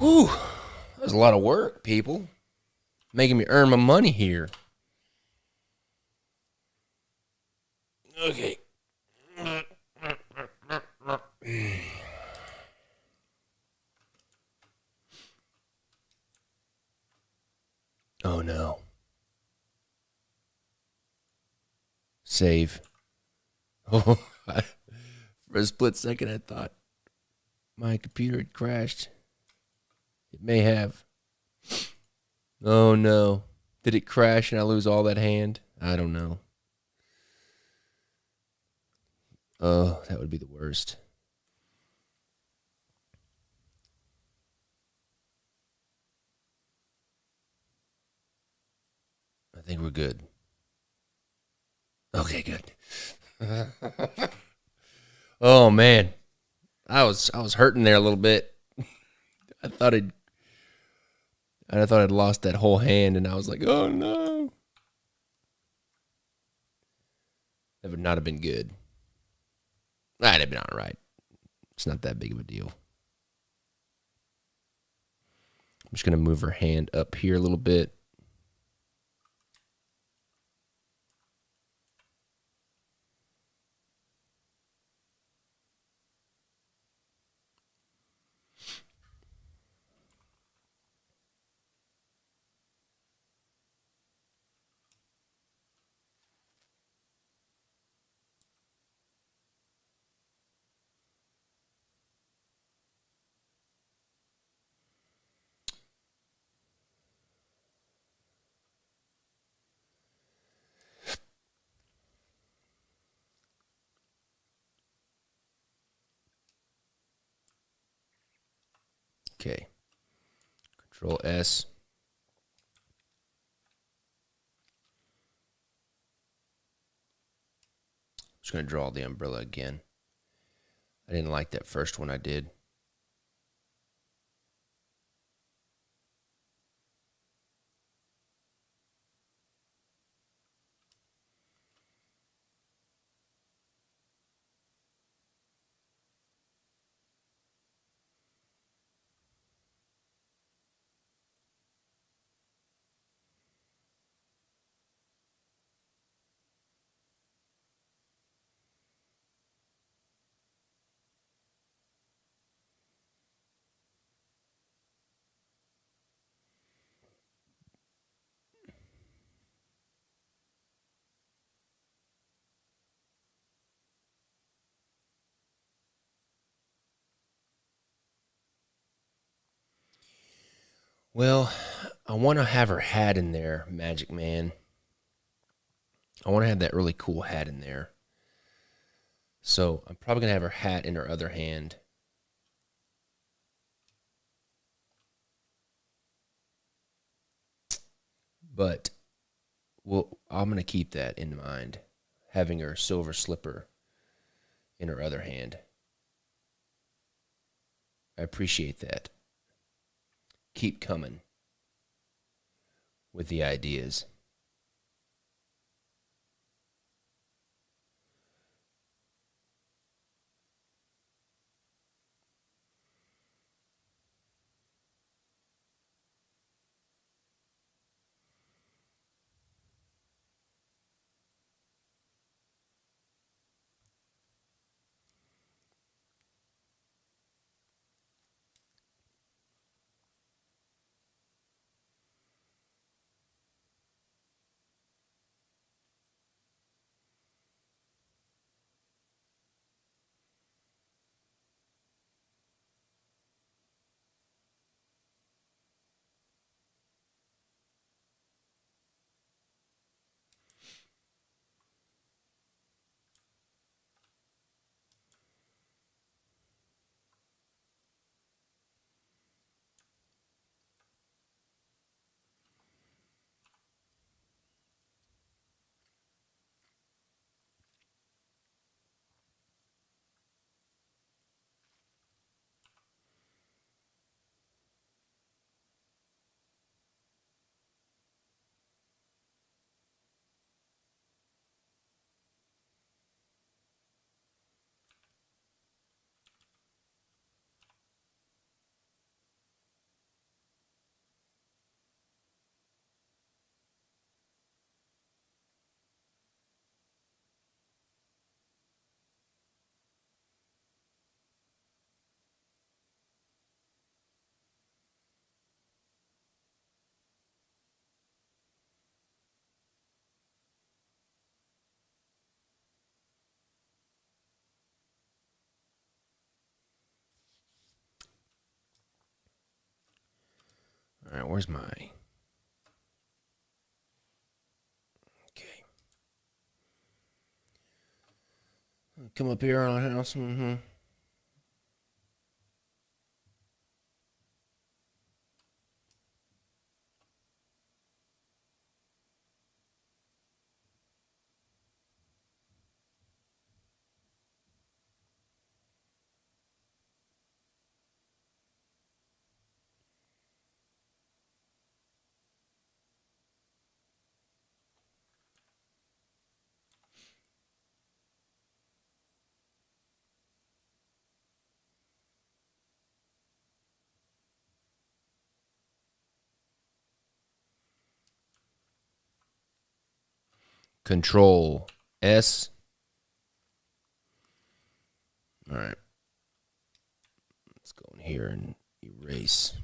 Whew, that was a lot of work, people. Making me earn my money here. Okay. Oh no. Save. Oh, for a split second, I thought my computer had crashed. It may have. Oh no. Did it crash and I lose all that hand? I don't know. Oh, that would be the worst. I think we're good. Okay, good. Oh man. I was hurting there a little bit. I thought I'd lost that whole hand and I was like, "Oh no." That would not have been good. I'd have been all right. It's not that big of a deal. I'm just going to move her hand up here a little bit. Okay. Control S. Just going to draw the umbrella again. I didn't like that first one I did. Well, I want to have her hat in there, Magic Man. I want to have that really cool hat in there. So I'm probably going to have her hat in her other hand. But I'm going to keep that in mind, having her silver slipper in her other hand. I appreciate that. Keep coming with the ideas. All right, where's my. Okay. Come up here on our house. Mm-hmm. Control S. All right. Let's go in here and erase.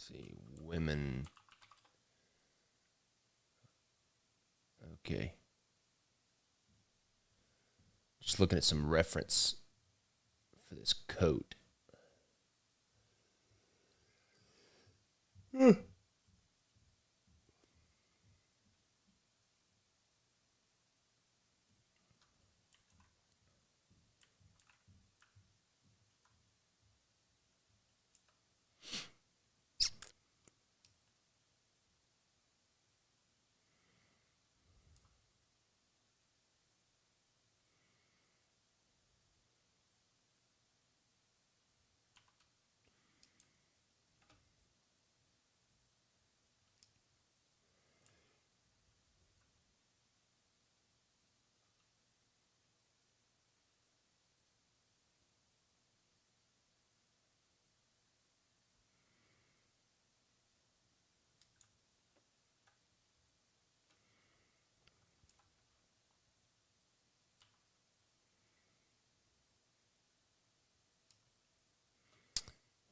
Let's see, women. Okay. Just looking at some reference for this coat.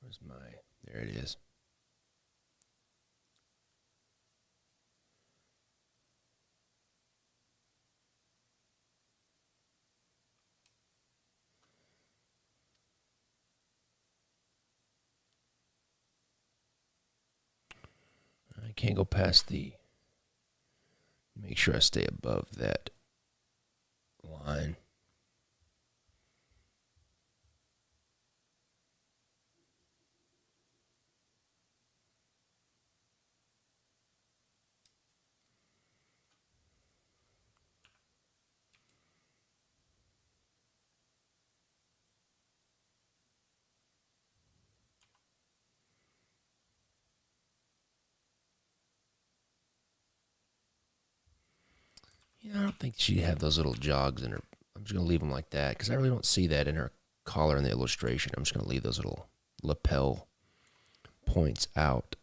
Where's my. There it is. I can't go past the. Make sure I stay above that line. Yeah, I don't think she'd have those little jogs in her. I'm just going to leave them like that because I really don't see that in her collar in the illustration. I'm just going to leave those little lapel points out.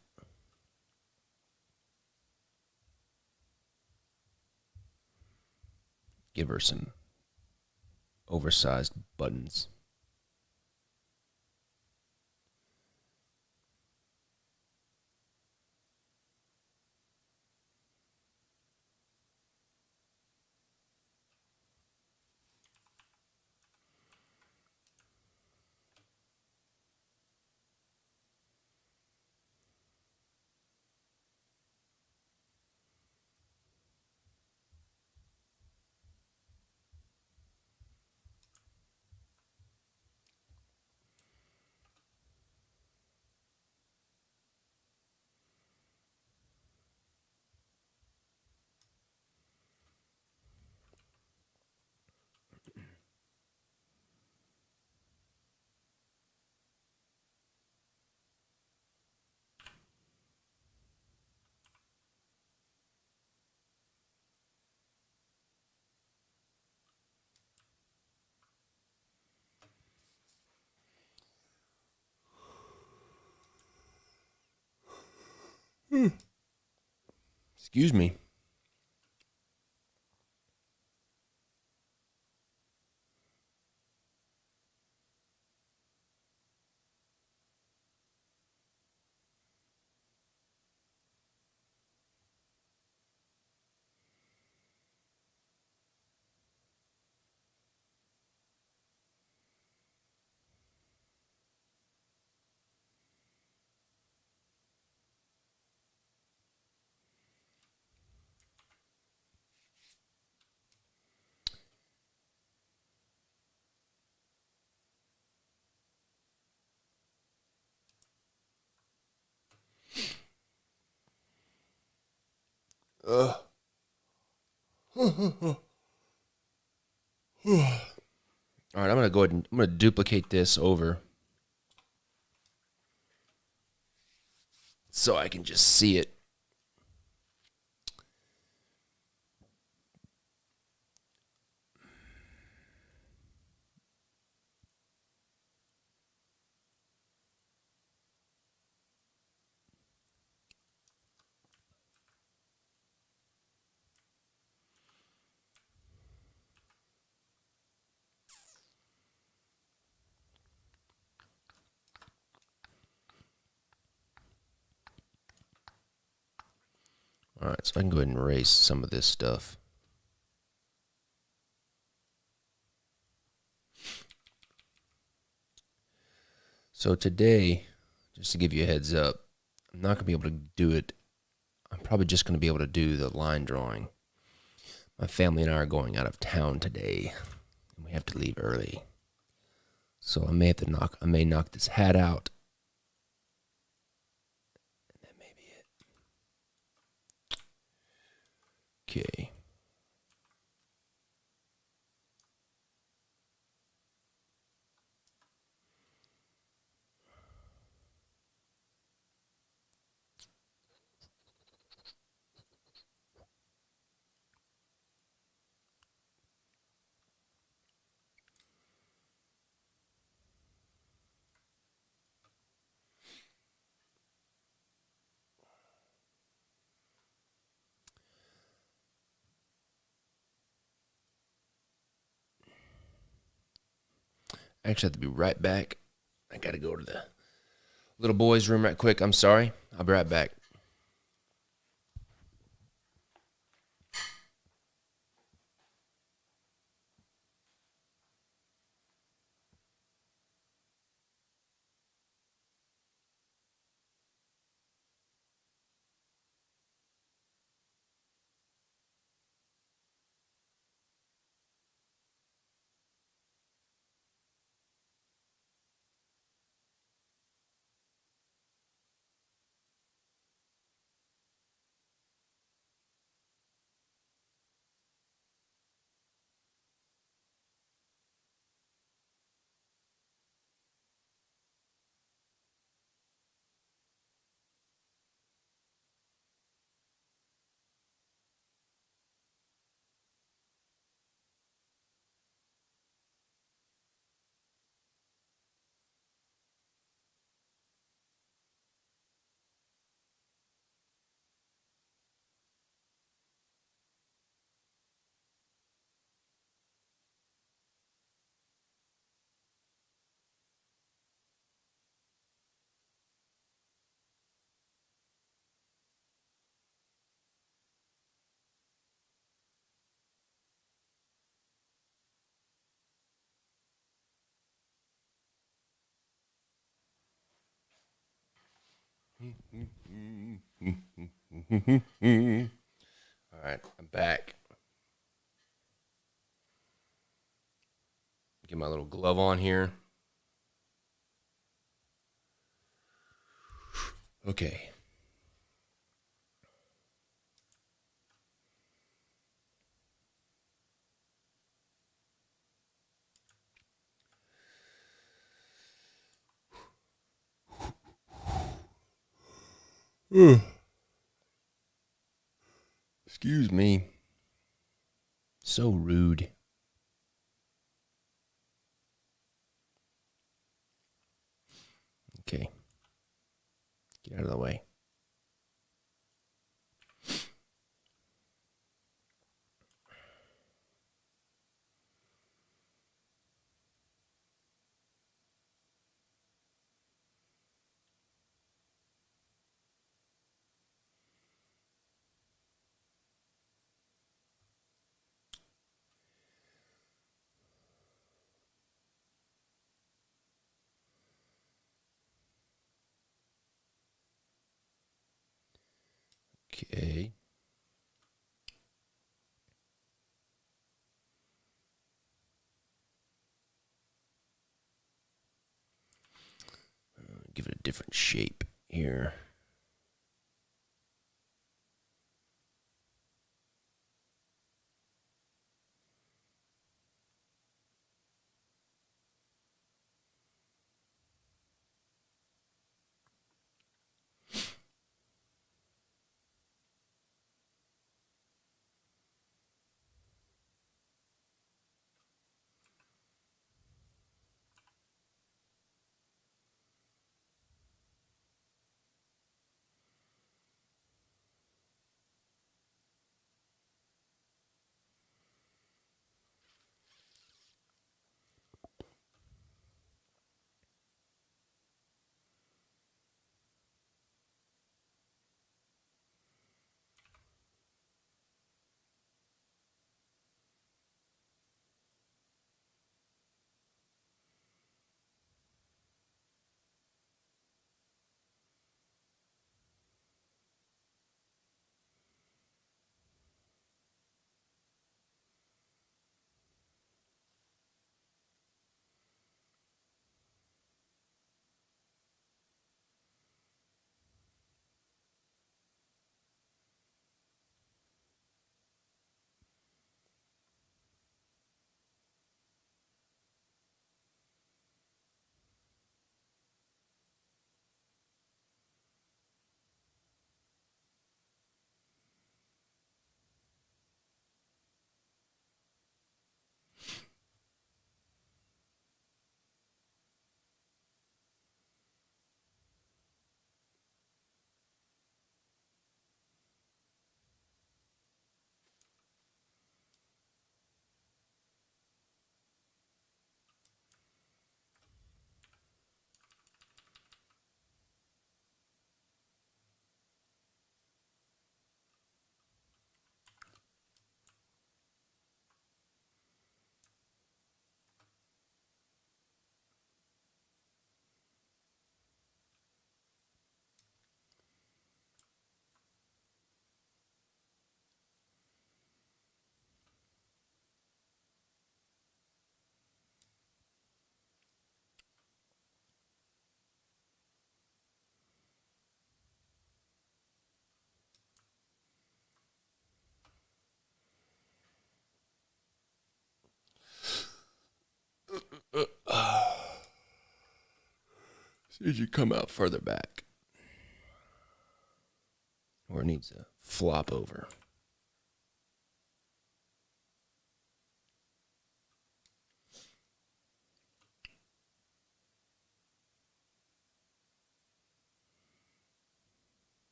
Give her some oversized buttons. Excuse me. Ugh. All right, I'm gonna go ahead and I'm gonna duplicate this over so I can just see it. All right, so I can go ahead and erase some of this stuff. So today, just to give you a heads up, I'm not going to be able to do it. I'm probably just going to be able to do the line drawing. My family and I are going out of town today, and we have to leave early. So I may knock this hat out. And that may be it. Okay. I actually have to be right back. I got to go to the little boy's room right quick. I'm sorry. I'll be right back. All right, I'm back. Get my little glove on here. Okay. Excuse me. So rude. Okay. Get out of the way. Okay. Give it a different shape here. See if you come out further back. Or it needs a flop over.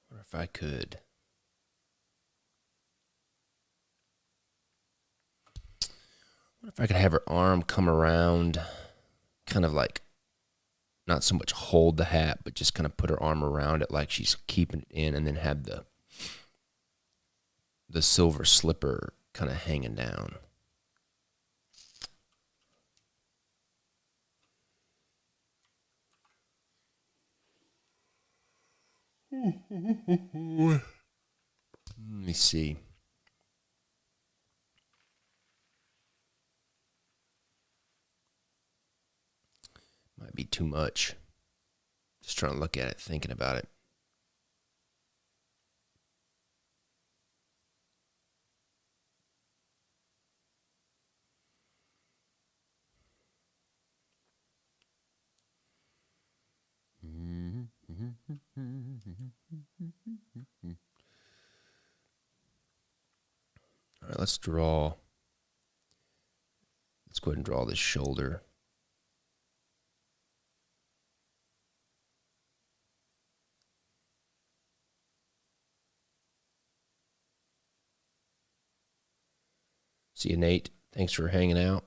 Or if I could. What if I could have her arm come around, kind of like not so much hold the hat, but just kind of put her arm around it like she's keeping it in, and then have the silver slipper kind of hanging down. Let me see. Might be too much. Just trying to look at it, thinking about it. All right, let's draw. Let's go ahead and draw this shoulder. See you, Nate. Thanks for hanging out.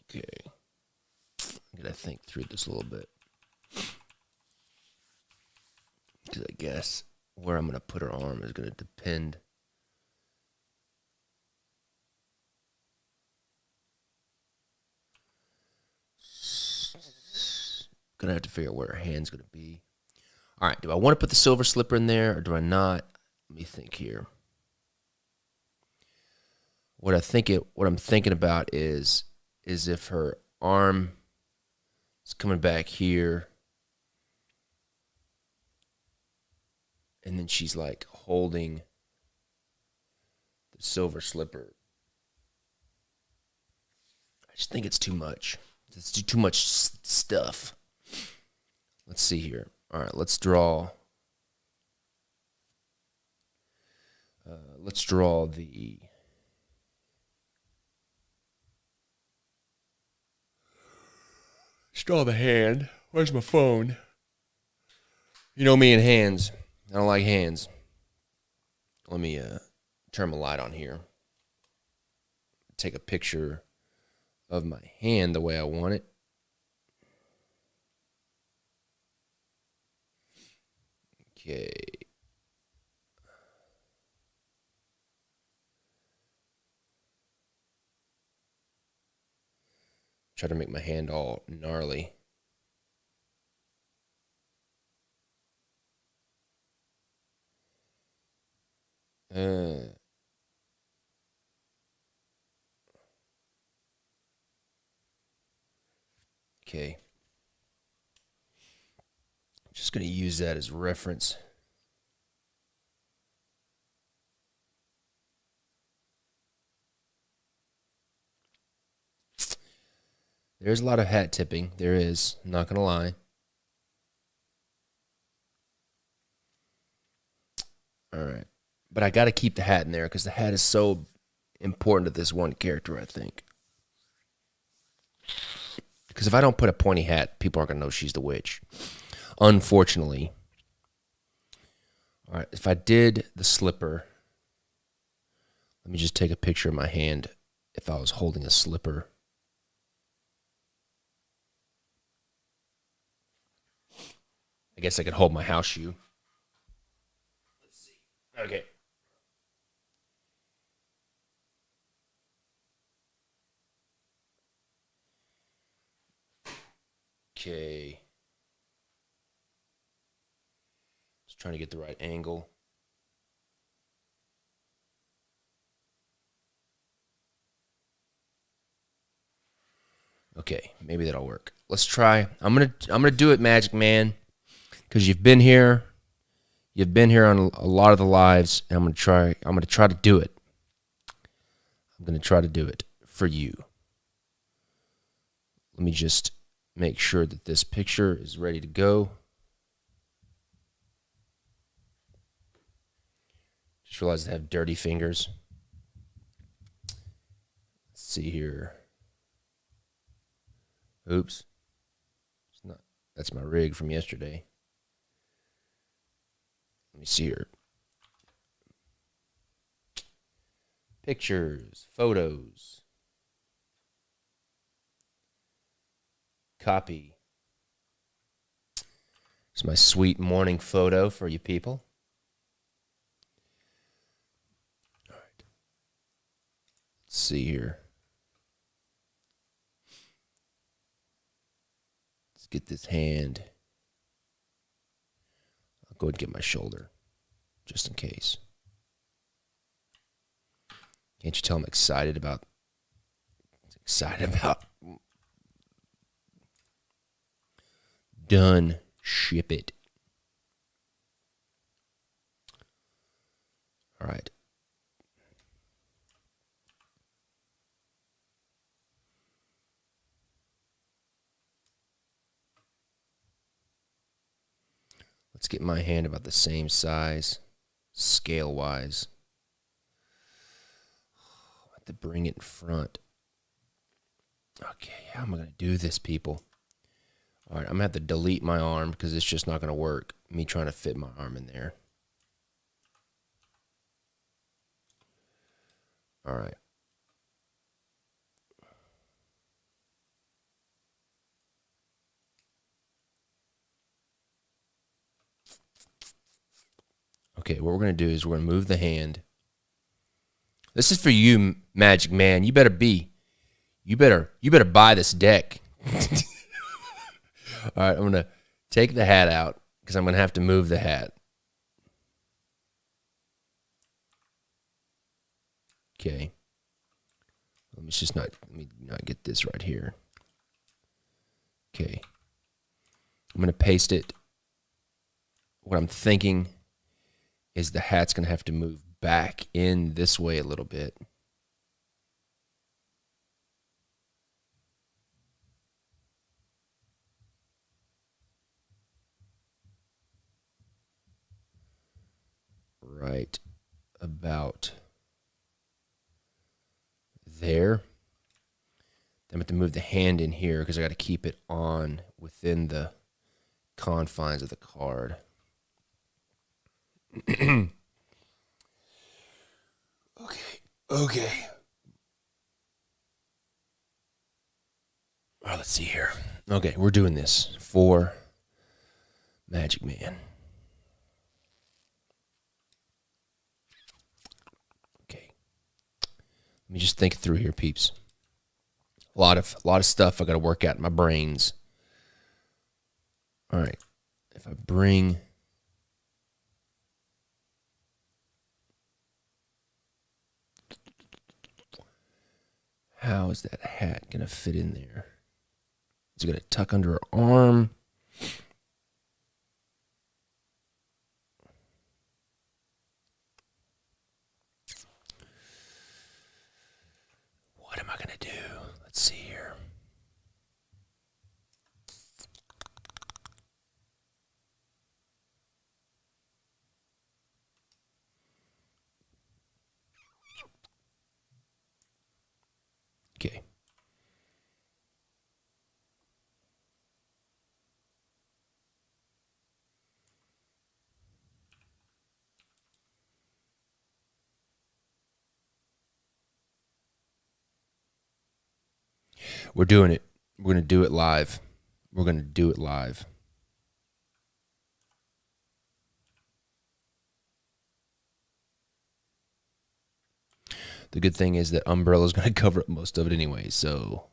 Okay. I gotta think through this a little bit. Because I guess where I'm going to put her arm is going to depend. Gonna have to figure out where her hand's gonna be. All right, do I want to put the silver slipper in there or do I not? Let me think here. What I'm thinking about is if her arm is coming back here, and then she's like holding the silver slipper. I just think it's too much. It's too much stuff. Let's see here. All right, let's draw. Let's draw the. Let's draw the hand. Where's my phone? You know me and hands. I don't like hands. Let me turn my light on here. Take a picture of my hand the way I want it. Okay. Try to make my hand all gnarly. Okay. Just going to use that as reference. There's a lot of hat tipping. There is. I'm not going to lie. All right. But I got to keep the hat in there because the hat is so important to this one character, I think. Because if I don't put a pointy hat, people aren't going to know she's the witch. Unfortunately. All right. If I did the slipper, let me just take a picture of my hand if I was holding a slipper. I guess I could hold my house shoe. Let's see. Okay. Okay. Just trying to get the right angle. Okay, maybe that'll work. Let's try. I'm gonna do it, Magic Man, because you've been here. You've been here on a lot of the lives, and I'm gonna try to do it. I'm gonna try to do it for you. Let me just make sure that this picture is ready to go. Just realized I have dirty fingers. Let's see here. Oops. It's not. That's my rig from yesterday. Let me see here. Pictures, photos, copy. It's my sweet morning photo for you people. All right. Let's see here. Let's get this hand. I'll go ahead and get my shoulder, just in case. Can't you tell I'm excited about done. Ship it. All right. Let's get my hand about the same size, scale-wise. I have to bring it in front. Okay, how am I going to do this, people? All right, I'm going to have to delete my arm because it's just not going to work, me trying to fit my arm in there. All right. Okay, what we're going to do is we're going to move the hand. This is for you, Magic Man. You better buy this deck. All right, I'm going to take the hat out because I'm going to have to move the hat. Okay. Let me not get this right here. Okay. I'm going to paste it. What I'm thinking is the hat's going to have to move back in this way a little bit. Right about there. Then I'm going to move the hand in here because I got to keep it on within the confines of the card. Okay. All right, let's see here. Okay, we're doing this for Magic Man. Okay. Let me just think through here, peeps. A lot of stuff I got to work out in my brains. All right. If I bring how is that hat going to fit in there? Is it going to tuck under her arm? What am I going to do? Let's see here. Okay. We're doing it. We're going to do it live. We're going to do it live. The good thing is that Umbrella's going to cover up most of it anyway, so.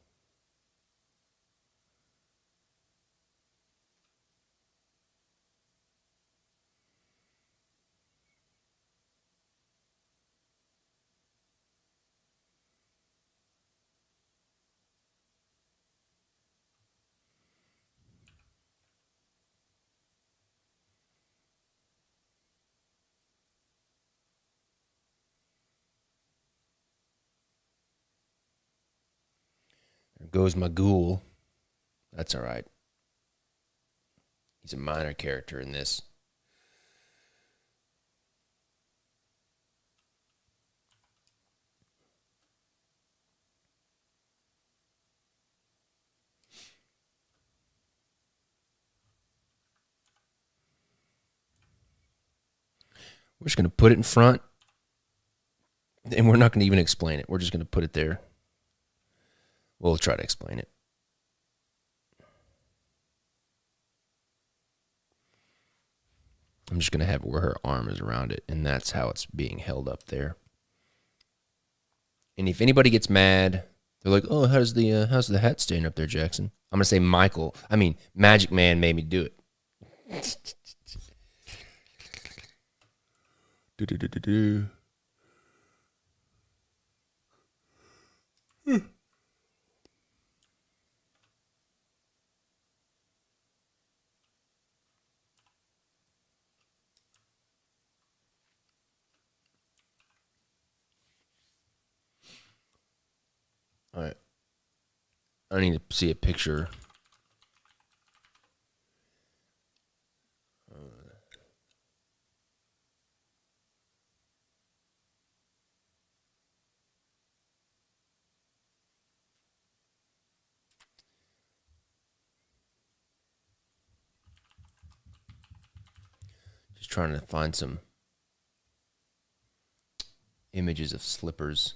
There goes my ghoul. That's all right. He's a minor character in this. We're just going to put it in front, and we're not going to even explain it. We're just going to put it there. We'll try to explain it. I'm just going to have it where her arm is around it, and that's how it's being held up there. And if anybody gets mad, they're like, "Oh, how's the hat staying up there, Jackson?" I'm going to say Magic Man made me do it. Do. All right. I need to see a picture. Just trying to find some images of slippers.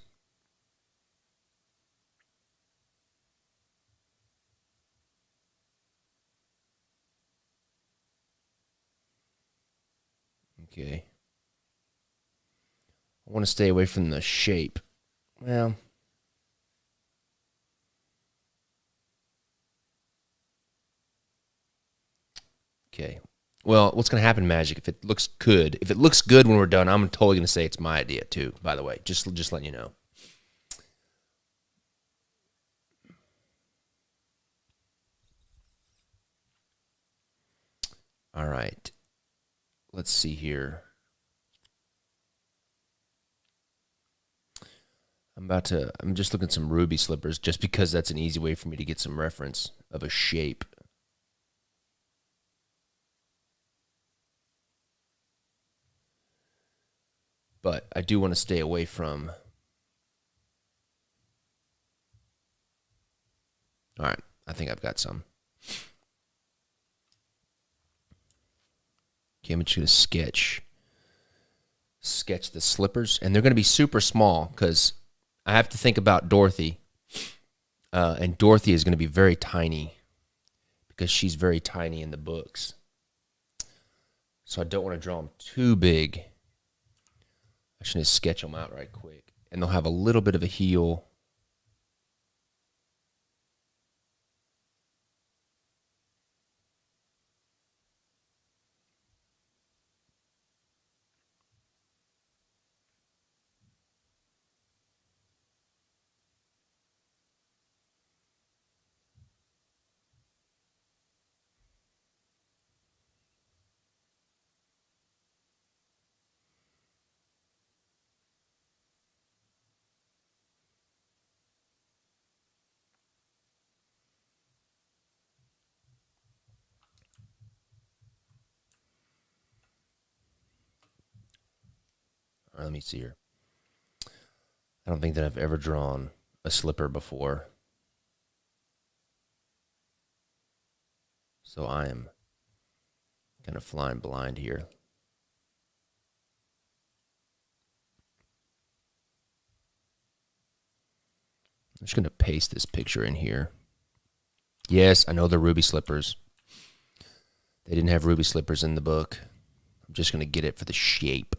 Okay. I want to stay away from the shape. Well, okay. Well, what's gonna happen, Magic? If it looks good when we're done, I'm totally gonna say it's my idea too. By the way, just letting you know. All right. Let's see here. I'm just looking at some ruby slippers just because that's an easy way for me to get some reference of a shape. But I do want to stay away from. All right, I think I've got some. Okay, I'm just going to sketch the slippers, and they're going to be super small because I have to think about Dorothy, and Dorothy is going to be very tiny because she's very tiny in the books. So I don't want to draw them too big. I should just sketch them out right quick, and they'll have a little bit of a heel. All right, let me see here. I don't think that I've ever drawn a slipper before. So I am kind of flying blind here. I'm just going to paste this picture in here. Yes, I know they're ruby slippers. They didn't have ruby slippers in the book. I'm just going to get it for the shape.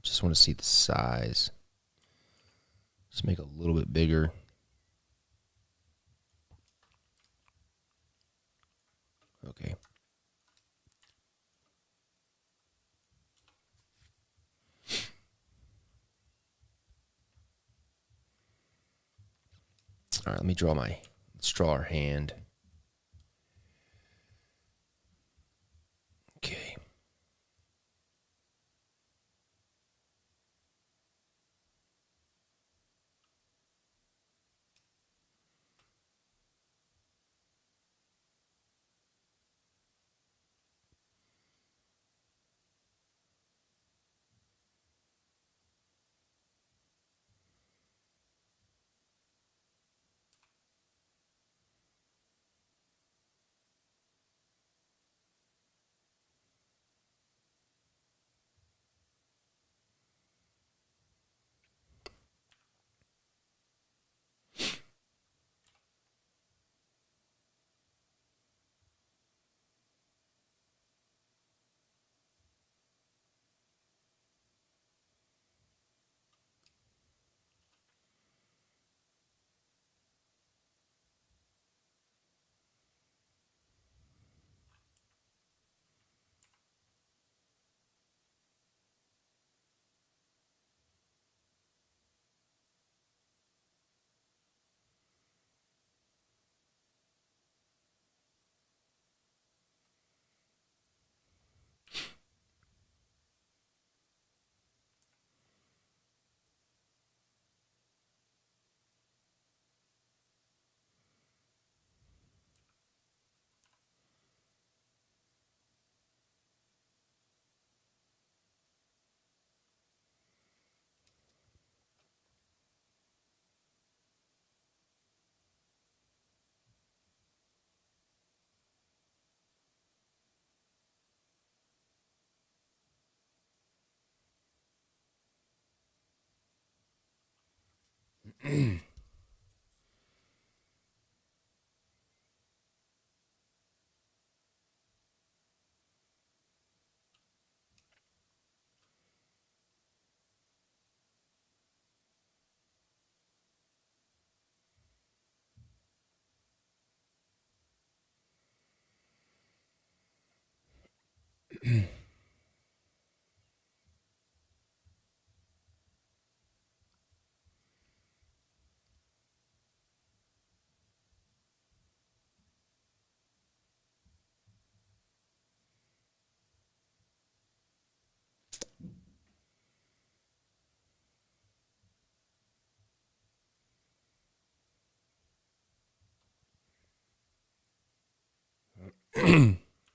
Just want to see the size. Just make it a little bit bigger. Okay. All right, let's draw our hand. Okay.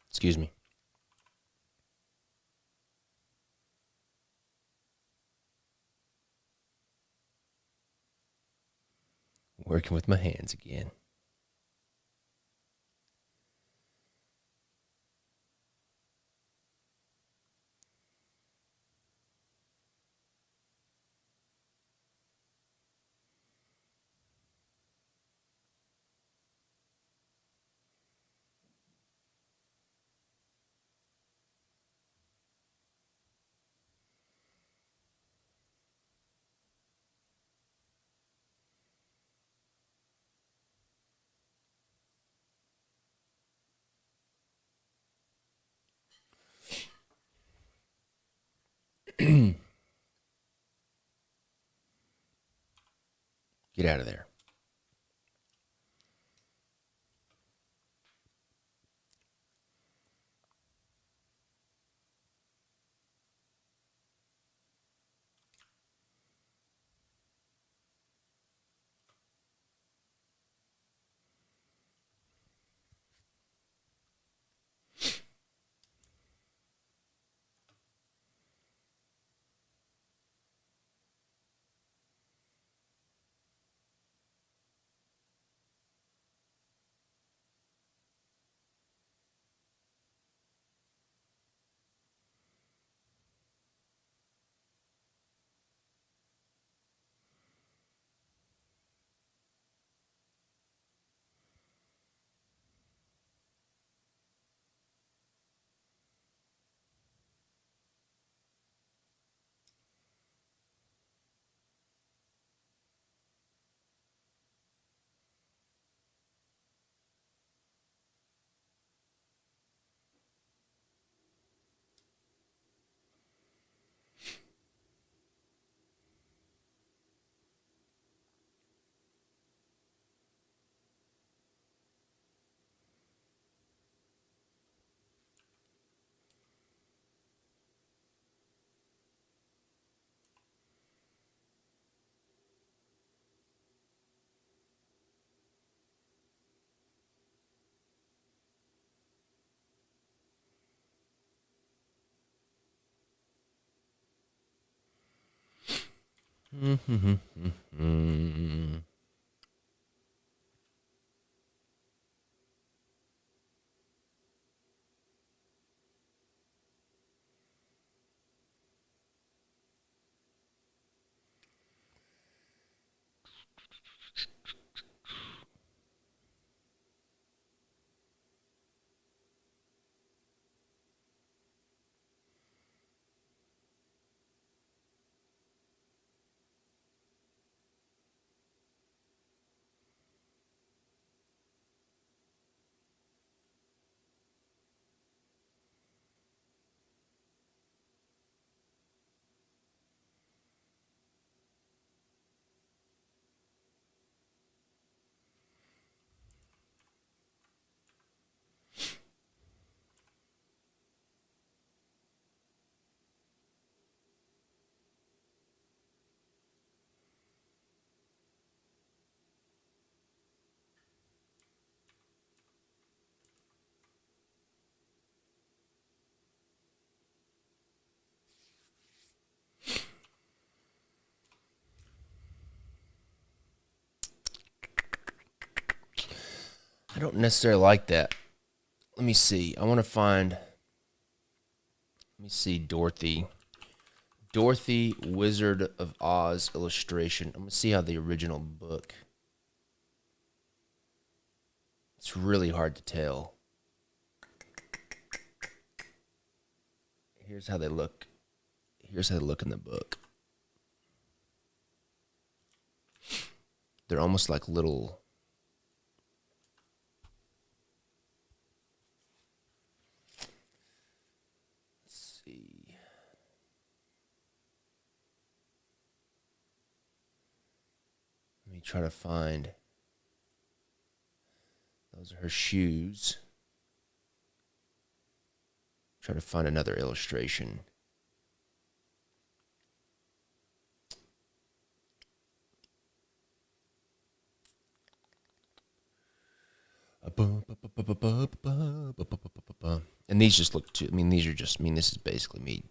Excuse me. Working with my hands again. Get out of there. I don't necessarily like that. Let me see. I want to find. Let me see. Dorothy. Dorothy, Wizard of Oz illustration. I'm going to see how the original book. It's really hard to tell. Here's how they look. Here's how they look in the book. They're almost like little. Let's see. Let me try to find. Those are her shoes. Try to find another illustration. And these just look too, I mean, these are just, I mean, this is basically me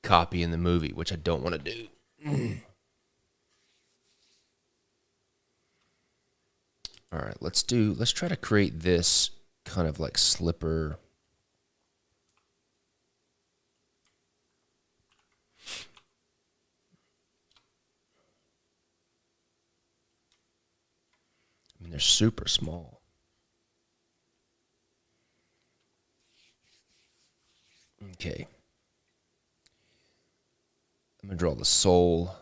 copying the movie, which I don't want to do. All right, let's try to create this kind of like slipper. I mean, they're super small. Okay. I'm going to draw the sole.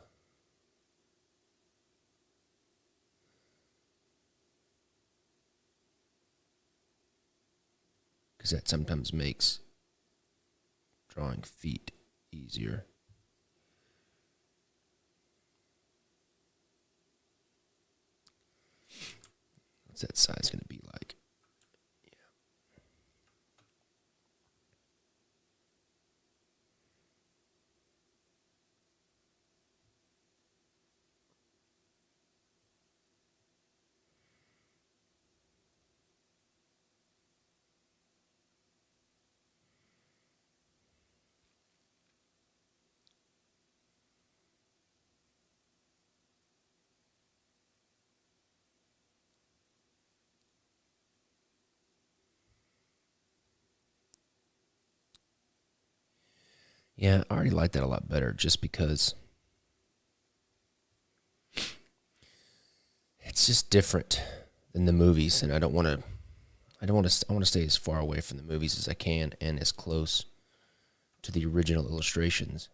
Because that sometimes makes drawing feet easier. What's that size going to be like? Yeah, I already like that a lot better just because it's just different than the movies, and I want to stay as far away from the movies as I can and as close to the original illustrations.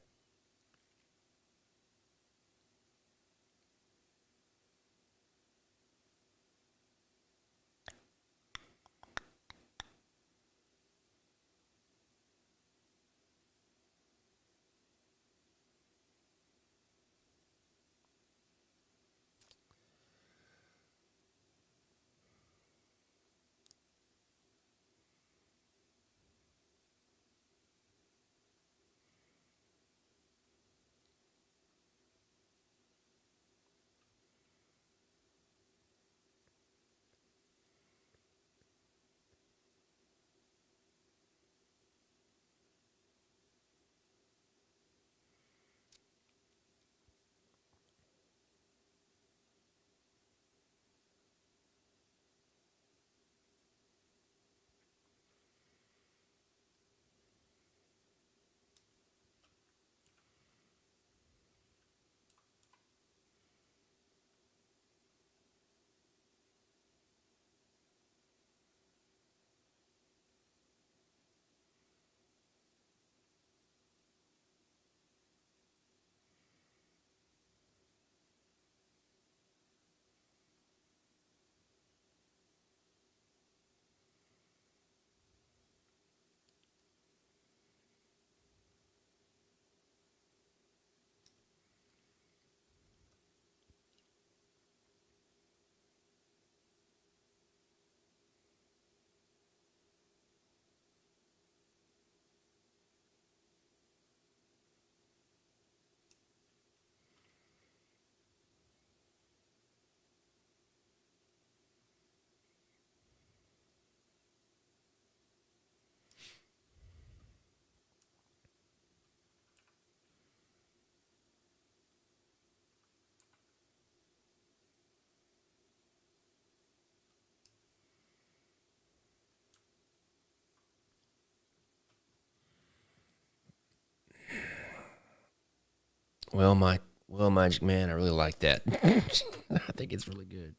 Well, Magic Man, I really like that. I think it's really good.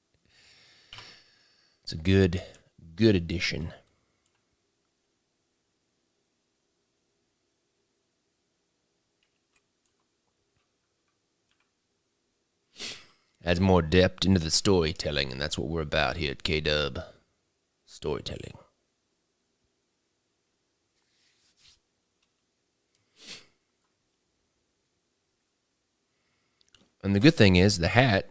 It's a good addition. Adds more depth into the storytelling, and that's what we're about here at K-Dub. Storytelling. And the good thing is the hat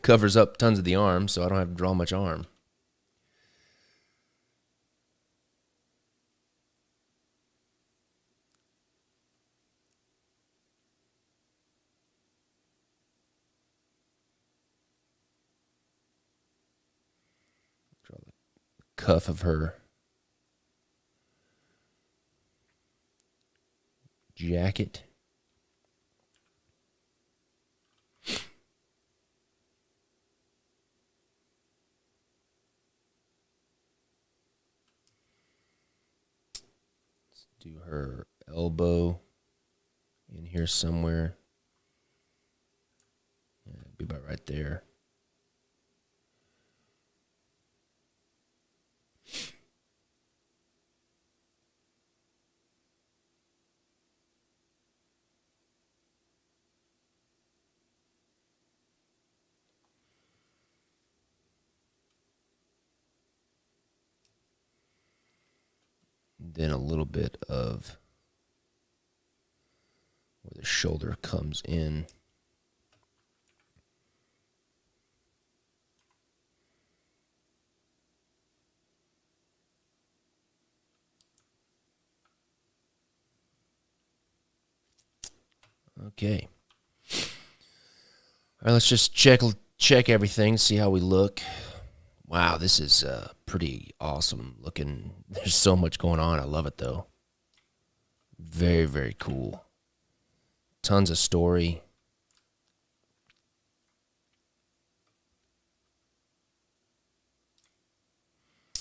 covers up tons of the arm, so I don't have to draw much arm. Draw the cuff of her jacket. Do her elbow in here somewhere. Yeah, it'd be about right there. Then a little bit of where the shoulder comes in. Okay. All right, let's just check everything, see how we look. Wow, this is pretty awesome looking. There's so much going on. I love it, though. Very, very cool. Tons of story. I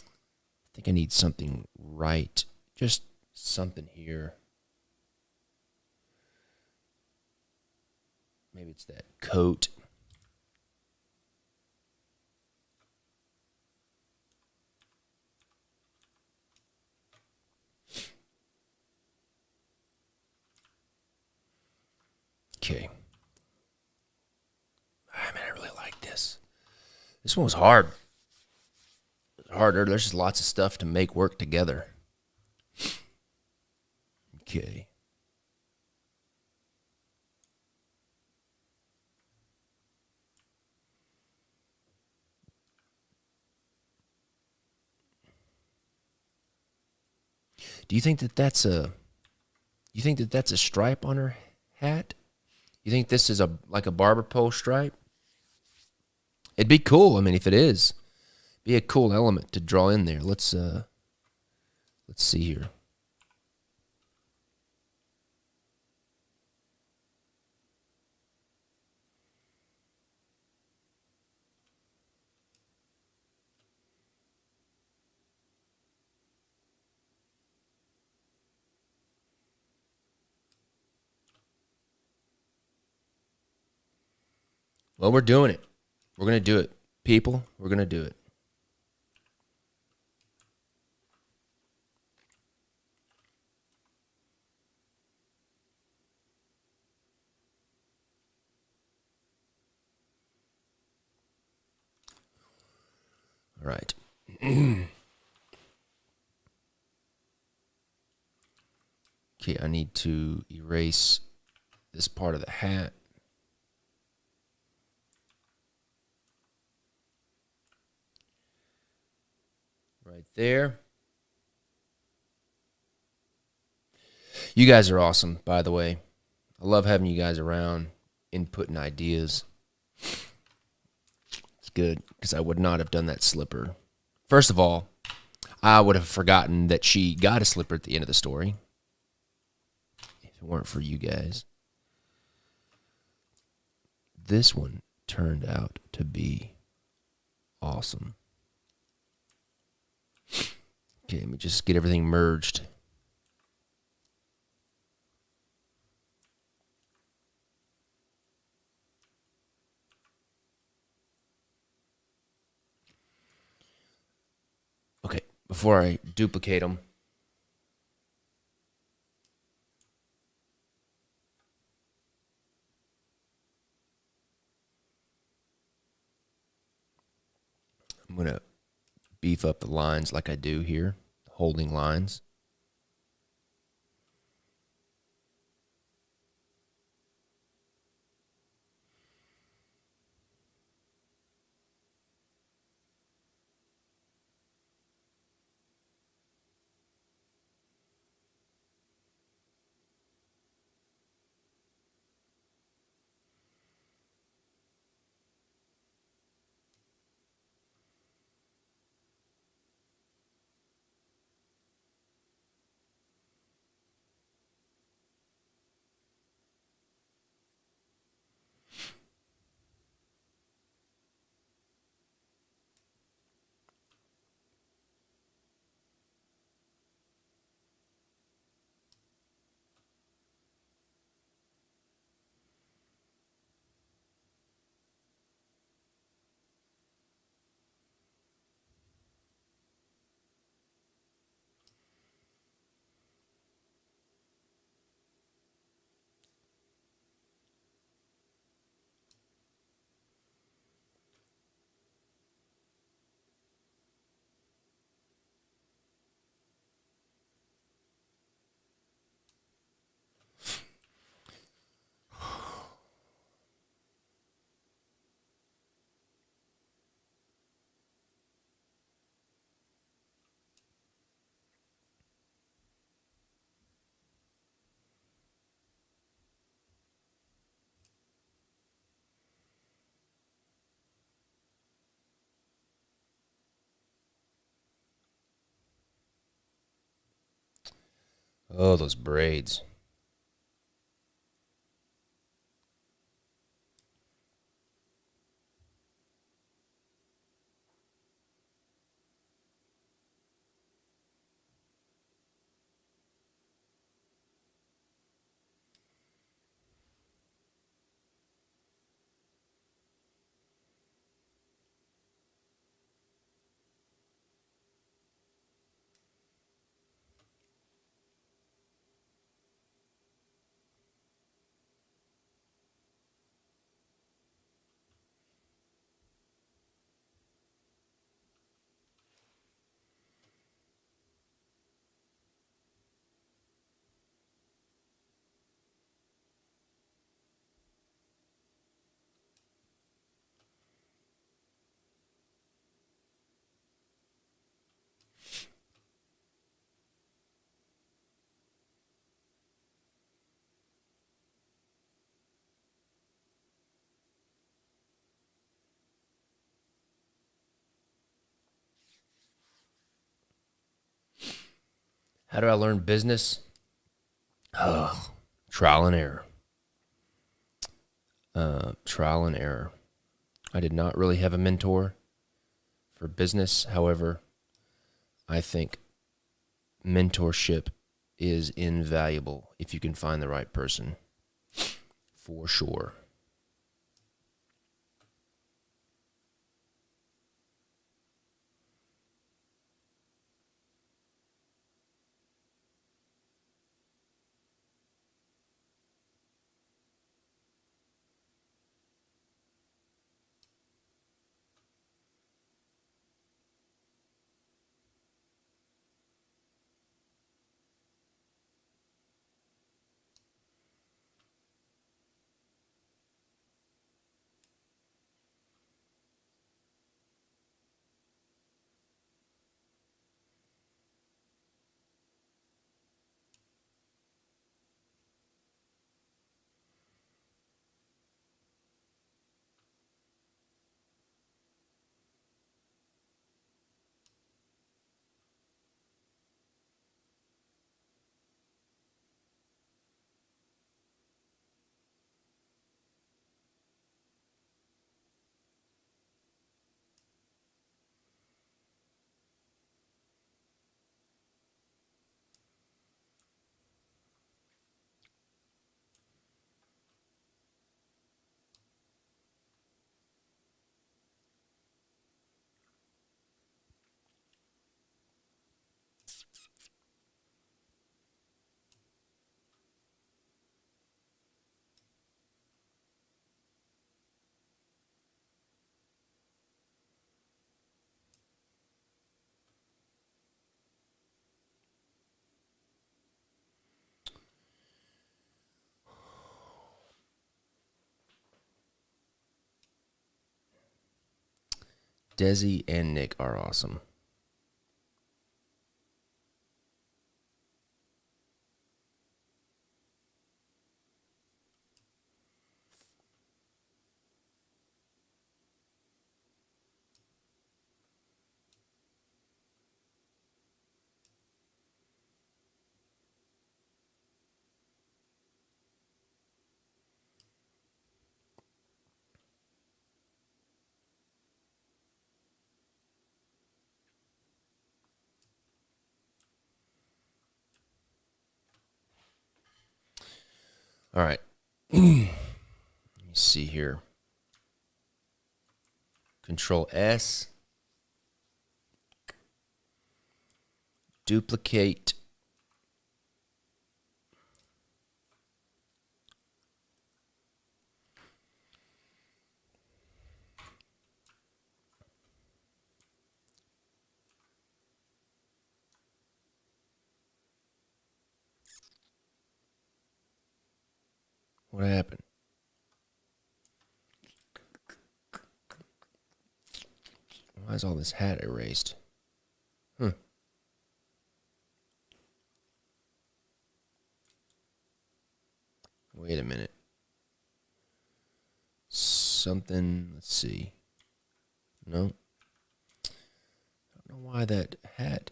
think I need something right. Just something here. Maybe it's that coat. Okay. Ah, man, I really like this. This one was hard. It's harder. There's just lots of stuff to make work together. Okay. Do you think that that's a? You think that that's a stripe on her hat? You think this is like a barber pole stripe? It'd be cool. I mean, if it is, be a cool element to draw in there. Let's see here. Well, we're doing it. We're going to do it. People, we're going to do it. All right. Okay, I need to erase this part of the hat. Right there. You guys are awesome, by the way. I love having you guys around, inputting ideas. It's good, because I would not have done that slipper. First of all, I would have forgotten that she got a slipper at the end of the story if it weren't for you guys. This one turned out to be awesome. Okay, let me just get everything merged. before I duplicate them. I'm going to beef up the lines like I do here, holding lines. Oh, those braids. How do I learn business? Oh, trial and error. Trial and error. I did not really have a mentor for business. However, I think mentorship is invaluable if you can find the right person, for sure. Desi and Nick are awesome. All right. Let me see here. Control S. Duplicate. What happened? Why is all this hat erased? Wait a minute. Something, let's see. No. I don't know why that hat.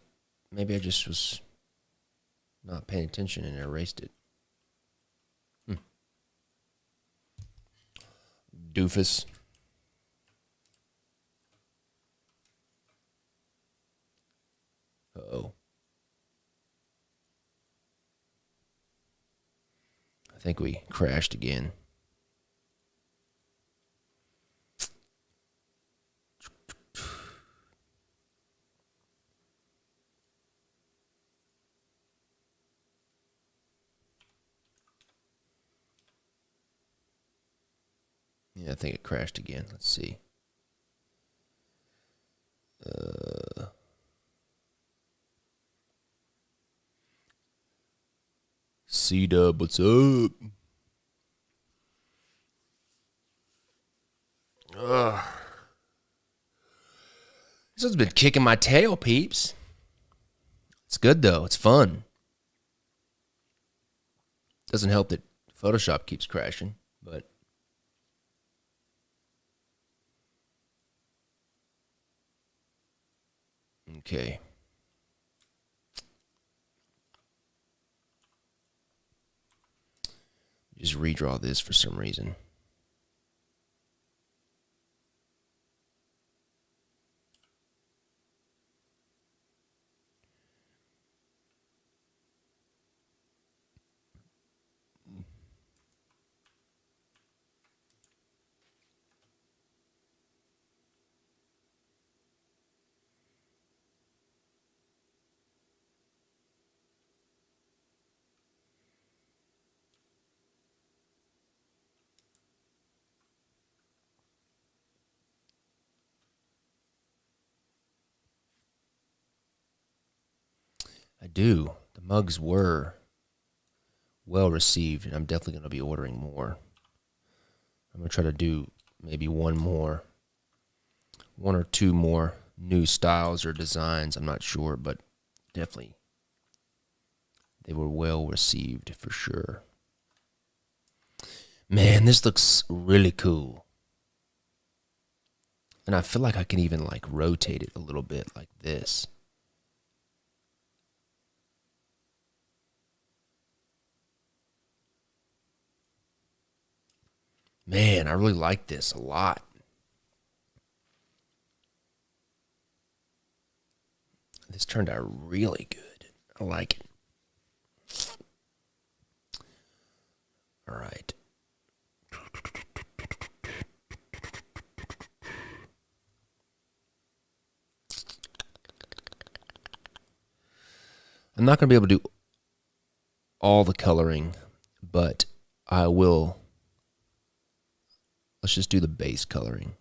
Maybe I just was not paying attention and erased it. Doofus. Uh-oh. I think we crashed again. Yeah, I think it crashed again. Let's see. C-Dub, what's up? This one's been kicking my tail, peeps. It's good, though. It's fun. Doesn't help that Photoshop keeps crashing, but... Okay. Just redraw this for some reason. I do. The mugs were well received, and I'm definitely going to be ordering more. I'm going to try to do maybe one or two more new styles or designs. I'm not sure, but definitely they were well received for sure. Man, this looks really cool. And I feel like I can even like rotate it a little bit like this. Man, I really like this a lot. This turned out really good. I like it. All right. I'm not going to be able to do all the coloring, but I will. Let's just do the base coloring.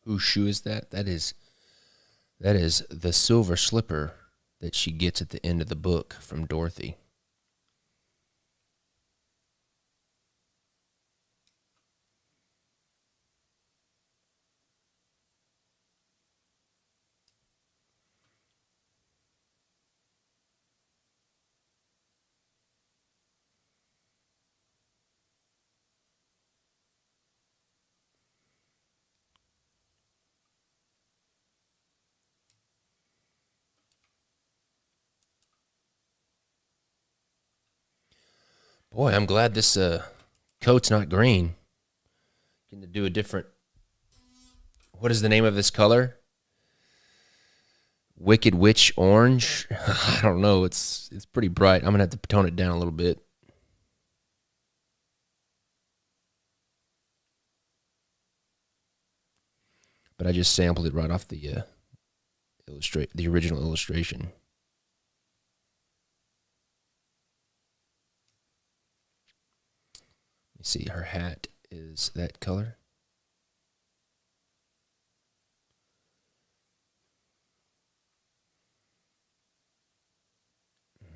Whose shoe is that? That is the silver slipper that she gets at the end of the book from Dorothy. Boy, I'm glad this coat's not green. Going to do a different. What is the name of this color? Wicked Witch Orange. I don't know. It's pretty bright. I'm gonna have to tone it down a little bit. But I just sampled it right off the the original illustration. Let me see. Her hat is that color.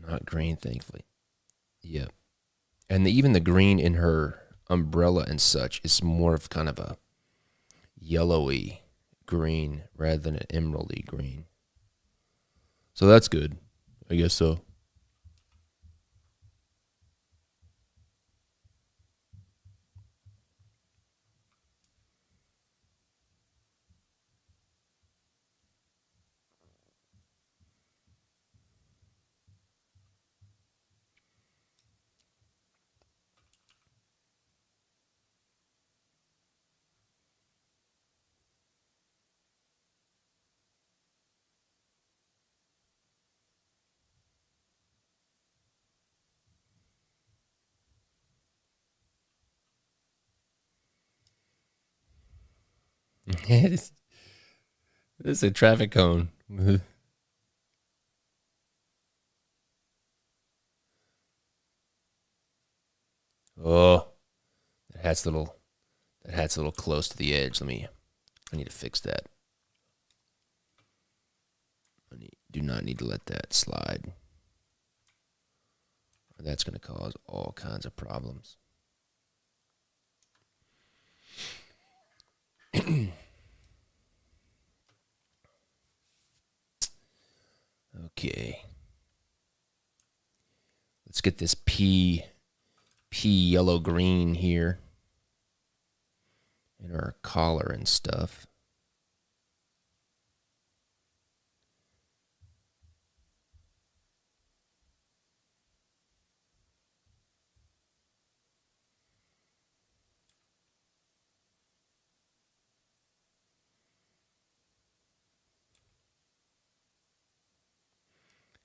Not green, thankfully. Yep. And even the green in her umbrella and such is more of kind of a yellowy green rather than an emeraldy green. So that's good. I guess so. This is a traffic cone. Oh, that hat's a little close to the edge. I need to fix that. Do not need to let that slide. Or that's going to cause all kinds of problems. Okay. Let's get this pea yellow green here in our collar and stuff.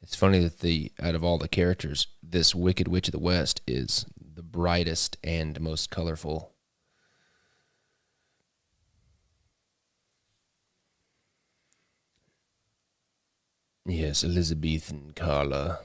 It's funny that out of all the characters, this Wicked Witch of the West is the brightest and most colorful. Yes, Elizabethan Carla.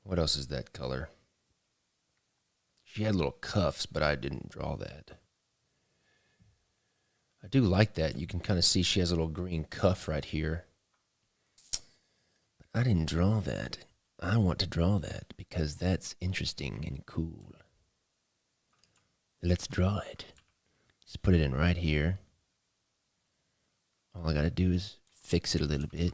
What else is that color? She had little cuffs, but I didn't draw that. I do like that. You can kind of see she has a little green cuff right here. But I didn't draw that. I want to draw that because that's interesting and cool. Let's draw it. Just put it in right here. All I got to do is fix it a little bit.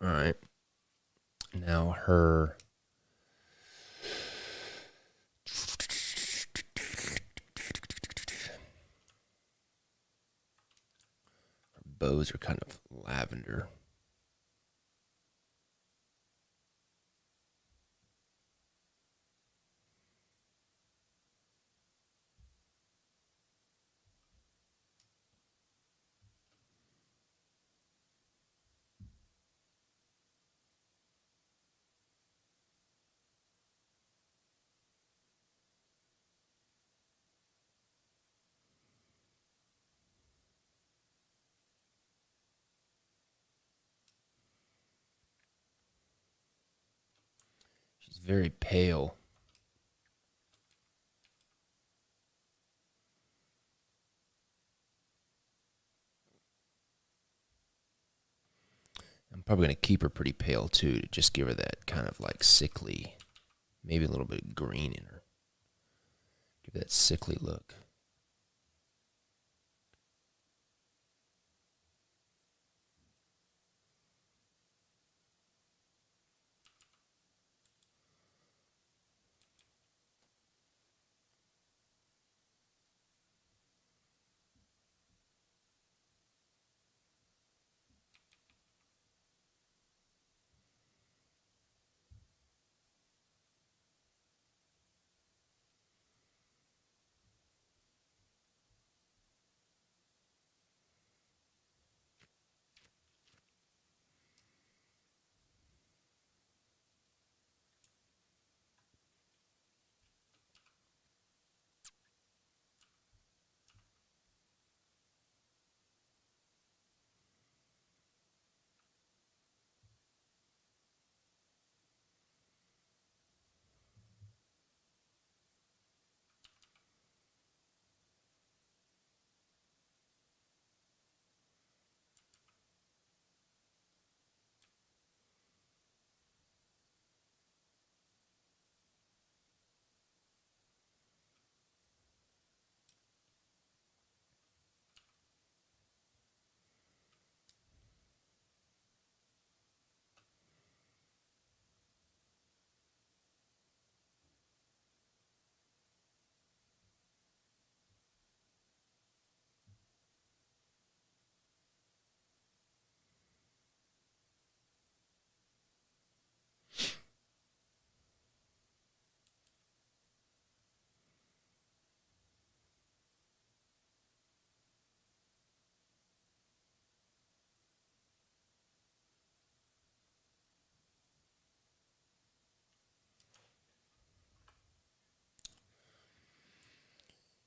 All right. Now her bows are kind of lavender. She's very pale. I'm probably going to keep her pretty pale too, to just give her that kind of like sickly, maybe a little bit of green in her. Give that sickly look.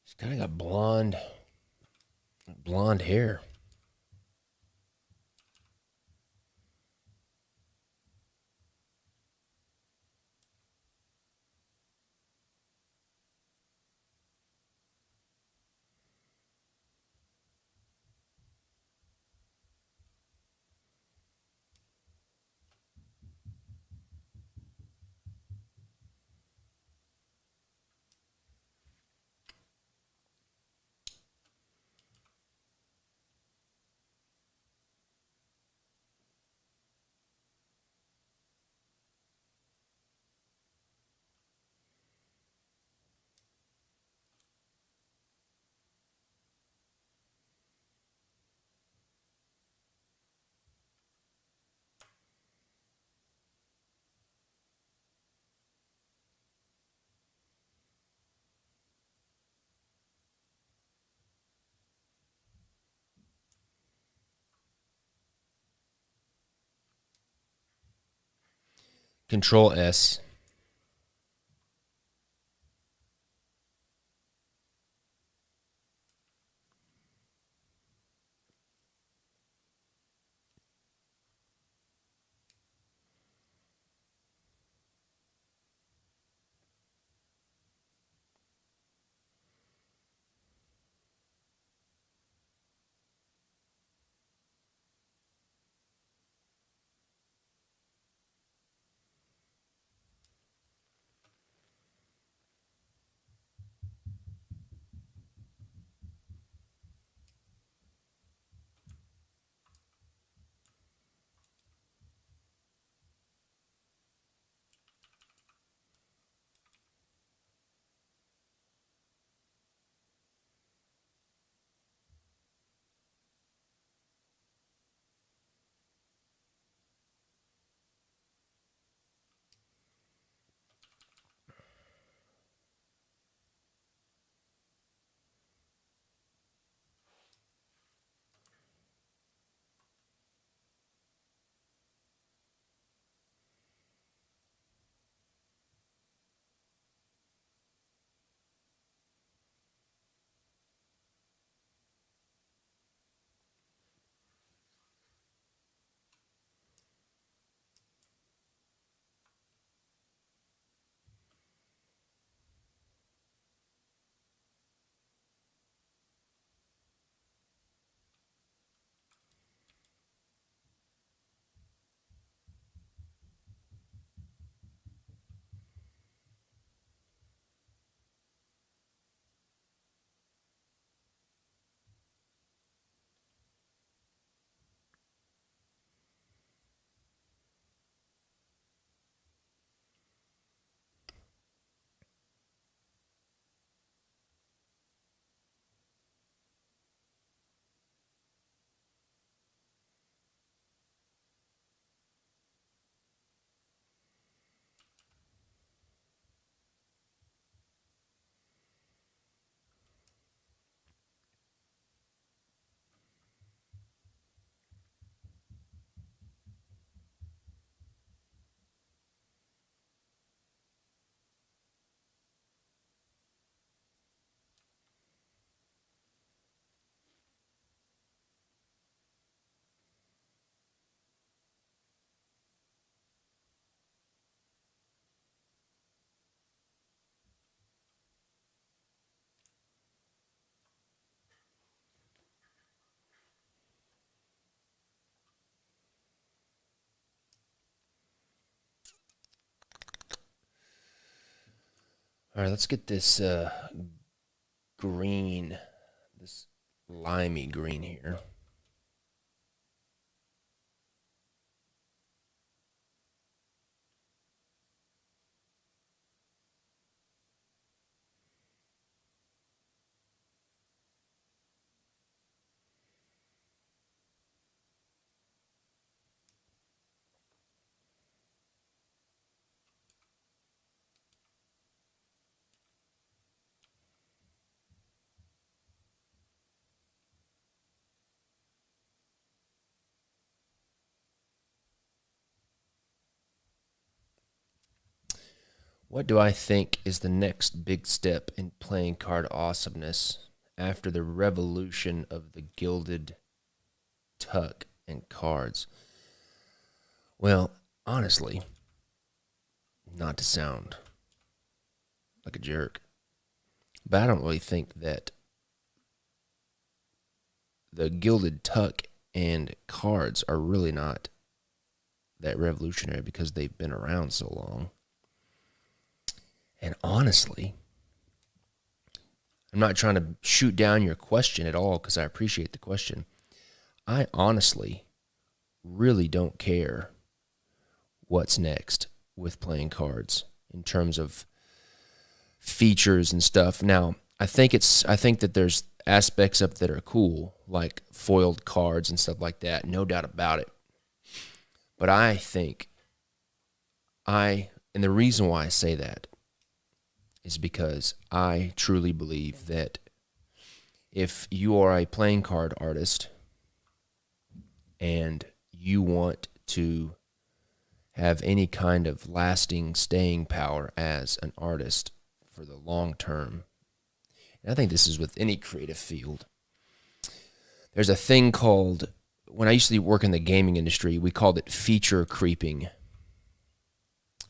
She's kind of got blonde hair. Control S. All right, let's get this green, this limey green here. What do I think is the next big step in playing card awesomeness after the revolution of the gilded tuck and cards? Well, honestly, not to sound like a jerk, but I don't really think that the gilded tuck and cards are really not that revolutionary because they've been around so long. And honestly, I'm not trying to shoot down your question at all because I appreciate the question. I honestly really don't care what's next with playing cards in terms of features and stuff. Now, I think that there's aspects of it that are cool, like foiled cards and stuff like that, no doubt about it. But I think and the reason why I say that is because I truly believe that if you are a playing card artist and you want to have any kind of lasting staying power as an artist for the long term, and I think this is with any creative field, there's a thing called, when I used to work in the gaming industry, we called it feature creeping.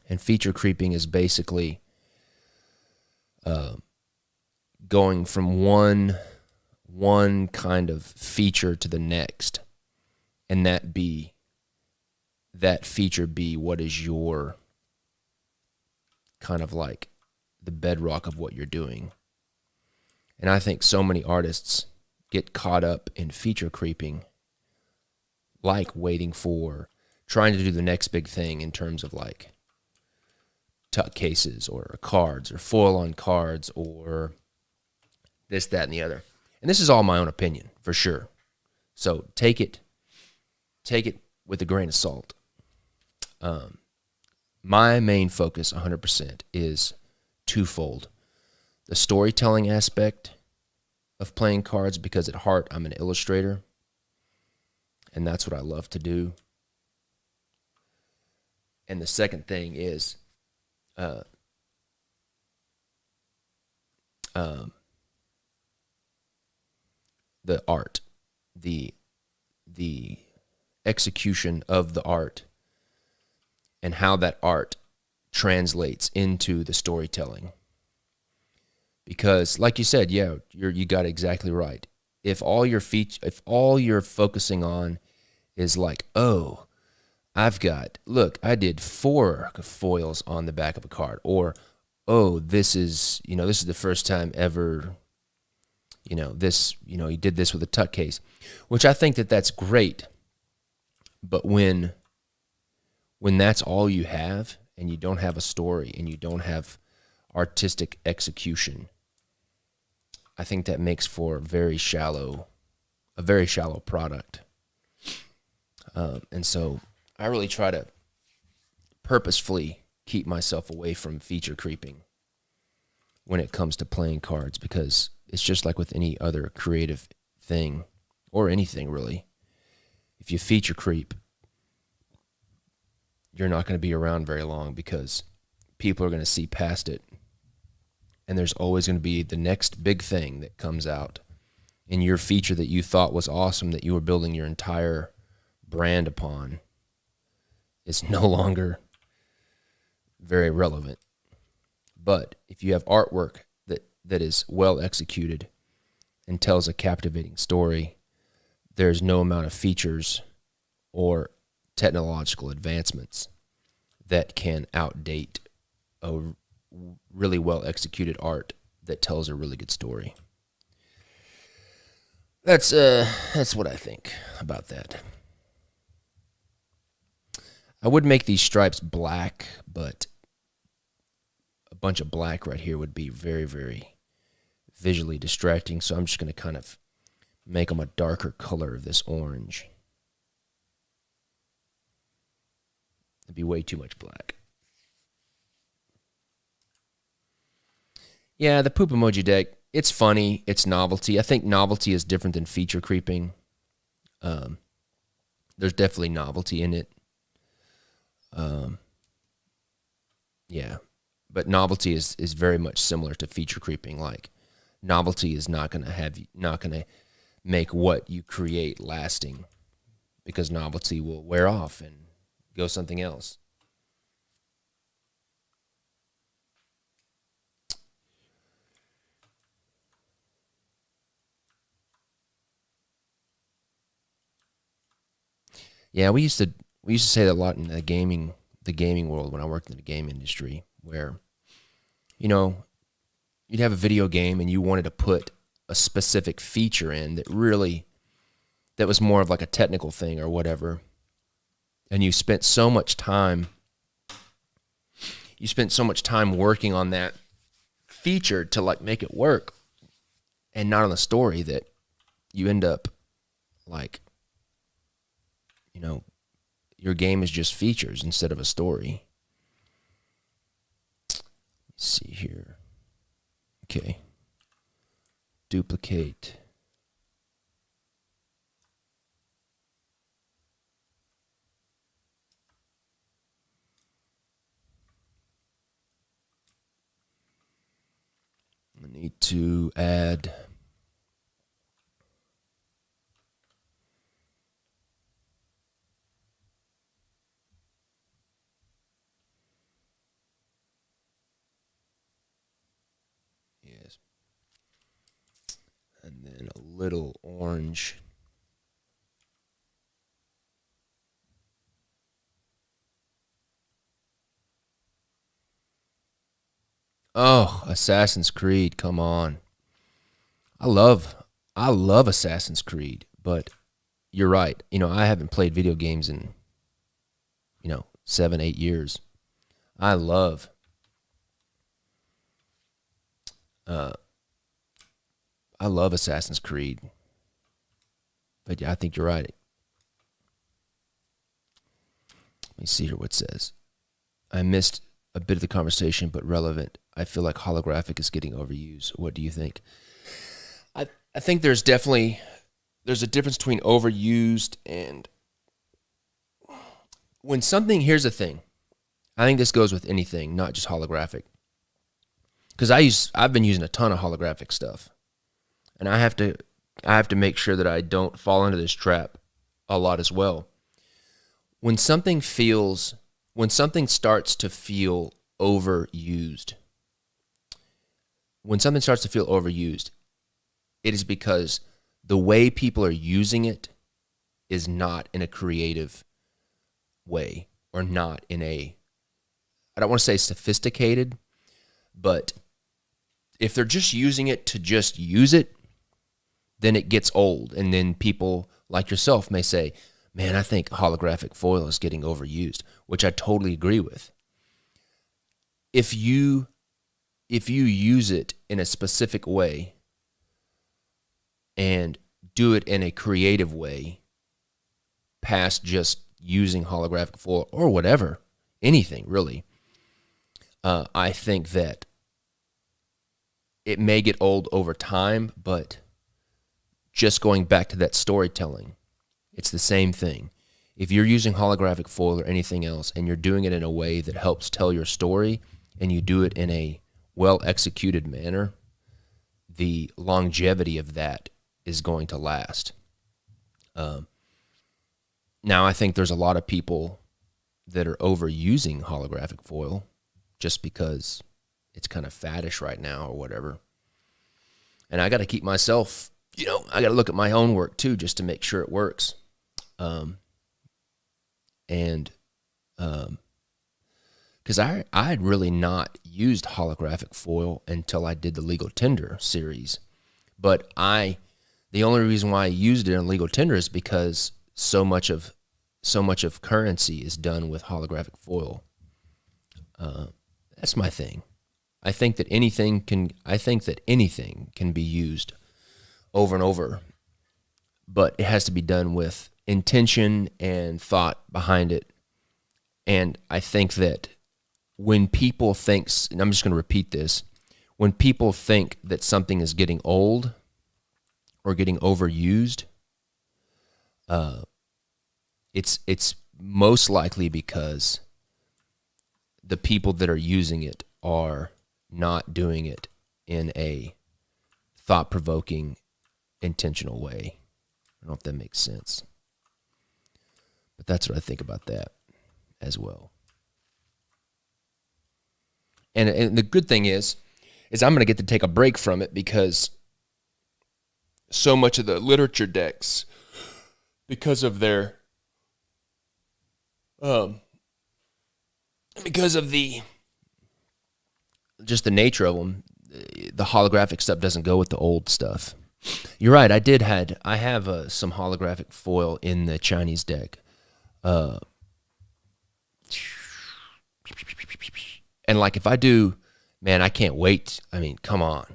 And feature creeping is basically going from one kind of feature to the next, and that feature be what is your kind of like the bedrock of what you're doing. And I think so many artists get caught up in feature creeping, like trying to do the next big thing in terms of like tuck cases or cards or foil on cards or this, that, and the other. And this is all my own opinion, for sure. So take it with a grain of salt. My main focus 100% is twofold. The storytelling aspect of playing cards, because at heart I'm an illustrator, and that's what I love to do. And the second thing is the art, the execution of the art, and how that art translates into the storytelling. Because, like you said, yeah, you got it exactly right. If all you're focusing on is like, oh, I did 4 foils on the back of a card, or oh, this is the first time ever, he did this with a tuck case, which I think that's great. But when that's all you have, and you don't have a story, and you don't have artistic execution, I think that makes for a very shallow product. And so I really try to purposefully keep myself away from feature creeping when it comes to playing cards, because it's just like with any other creative thing, or anything really. If you feature creep, you're not going to be around very long, because people are going to see past it. And there's always going to be the next big thing that comes out. And your feature that you thought was awesome, that you were building your entire brand upon, is no longer very relevant. But if you have artwork that is well executed and tells a captivating story, there's no amount of features or technological advancements that can outdate really well executed art that tells a really good story. That's what I think about that. I would make these stripes black, but a bunch of black right here would be very, very visually distracting. So I'm just going to kind of make them a darker color of this orange. It'd be way too much black. Yeah, the poop emoji deck, it's funny. It's novelty. I think novelty is different than feature creeping. There's definitely novelty in it. Yeah, but novelty is very much similar to feature creeping. Like, novelty is not gonna make what you create lasting, because novelty will wear off and go something else. Yeah, we used to say that a lot in the gaming world when I worked in the game industry, where, you know, you'd have a video game and you wanted to put a specific feature in that was more of like a technical thing or whatever. And you spent so much time working on that feature to like make it work and not on the story, that you end up like, you know, your game is just features instead of a story. Let's see here. Okay. Duplicate. I need to add and then a little orange. Oh, Assassin's Creed, come on. I love Assassin's Creed, but you're right. You know, I haven't played video games in, 7-8 years. I love Assassin's Creed. But yeah, I think you're right. Let me see here what it says. I missed a bit of the conversation, but relevant. I feel like holographic is getting overused. What do you think? I think there's a difference between overused and when something, here's the thing. I think this goes with anything, not just holographic. Because I've been using a ton of holographic stuff. And I have to make sure that I don't fall into this trap a lot as well. When something starts to feel overused, it is because the way people are using it is not in a creative way, or not in a, I don't want to say sophisticated, but if they're just using it to just use it, then it gets old. And then people like yourself may say, man, I think holographic foil is getting overused, which I totally agree with. If you use it in a specific way and do it in a creative way, past just using holographic foil or whatever, anything really, I think that it may get old over time, but just going back to that storytelling, it's the same thing. If you're using holographic foil or anything else and you're doing it in a way that helps tell your story and you do it in a well-executed manner, the longevity of that is going to last. Now, I think there's a lot of people that are overusing holographic foil just because it's kind of faddish right now or whatever. And I got to keep myself, I got to look at my own work too, just to make sure it works. because I had really not used holographic foil until I did the Legal Tender series. But the only reason why I used it in Legal Tender is because so much of currency is done with holographic foil. That's my thing. I think that anything can be used over and over, but it has to be done with intention and thought behind it. And I think that when people think, and I'm just going to repeat this, when people think that something is getting old or getting overused, it's most likely because the people that are using it are not doing it in a thought-provoking, intentional way. I don't know if that makes sense. But that's what I think about that as well. And the good thing is I'm going to get to take a break from it because so much of the literature decks, because of their, because of just the nature of them, the holographic stuff doesn't go with the old stuff. You're right. I have some holographic foil in the Chinese deck. And like if I do, man, I can't wait. I mean, come on.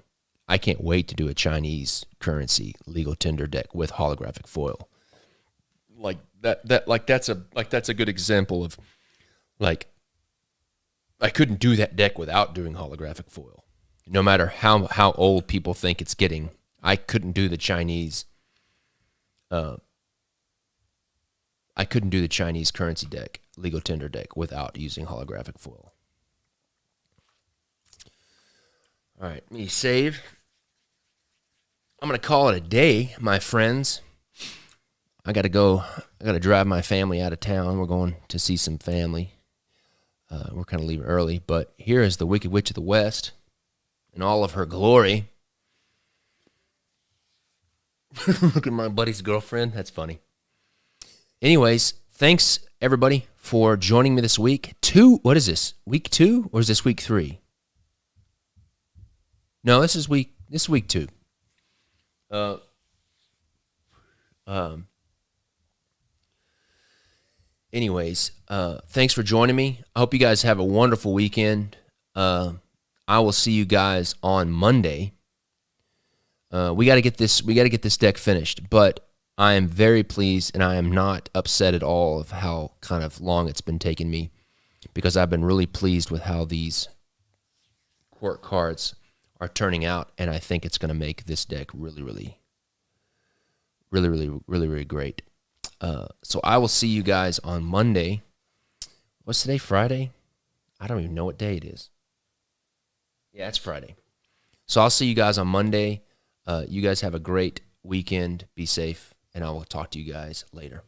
I can't wait to do a Chinese currency Legal Tender deck with holographic foil. That's a good example of like I couldn't do that deck without doing holographic foil. No matter how old people think it's getting, I couldn't do the Chinese currency deck, Legal Tender deck, without using holographic foil. All right, let me save. I'm going to call it a day, my friends. I got to drive my family out of town. We're going to see some family. We're kind of leaving early, but here is the Wicked Witch of the West in all of her glory. Look at my buddy's girlfriend. That's funny. Anyways, thanks everybody for joining me this week. What is this? Week 2 or is this week 3? No, this is week 2. Anyways, thanks for joining me. I hope you guys have a wonderful weekend. I will see you guys on Monday. We got to get this deck finished, but I am very pleased and I am not upset at all of how kind of long it's been taking me, because I've been really pleased with how these court cards are turning out, and I think it's going to make this deck really, really, really, really, really, really great. So I will see you guys on Monday. What's today, Friday? I don't even know what day it is. Yeah, it's Friday. So I'll see you guys on Monday. You guys have a great weekend. Be safe, and I will talk to you guys later.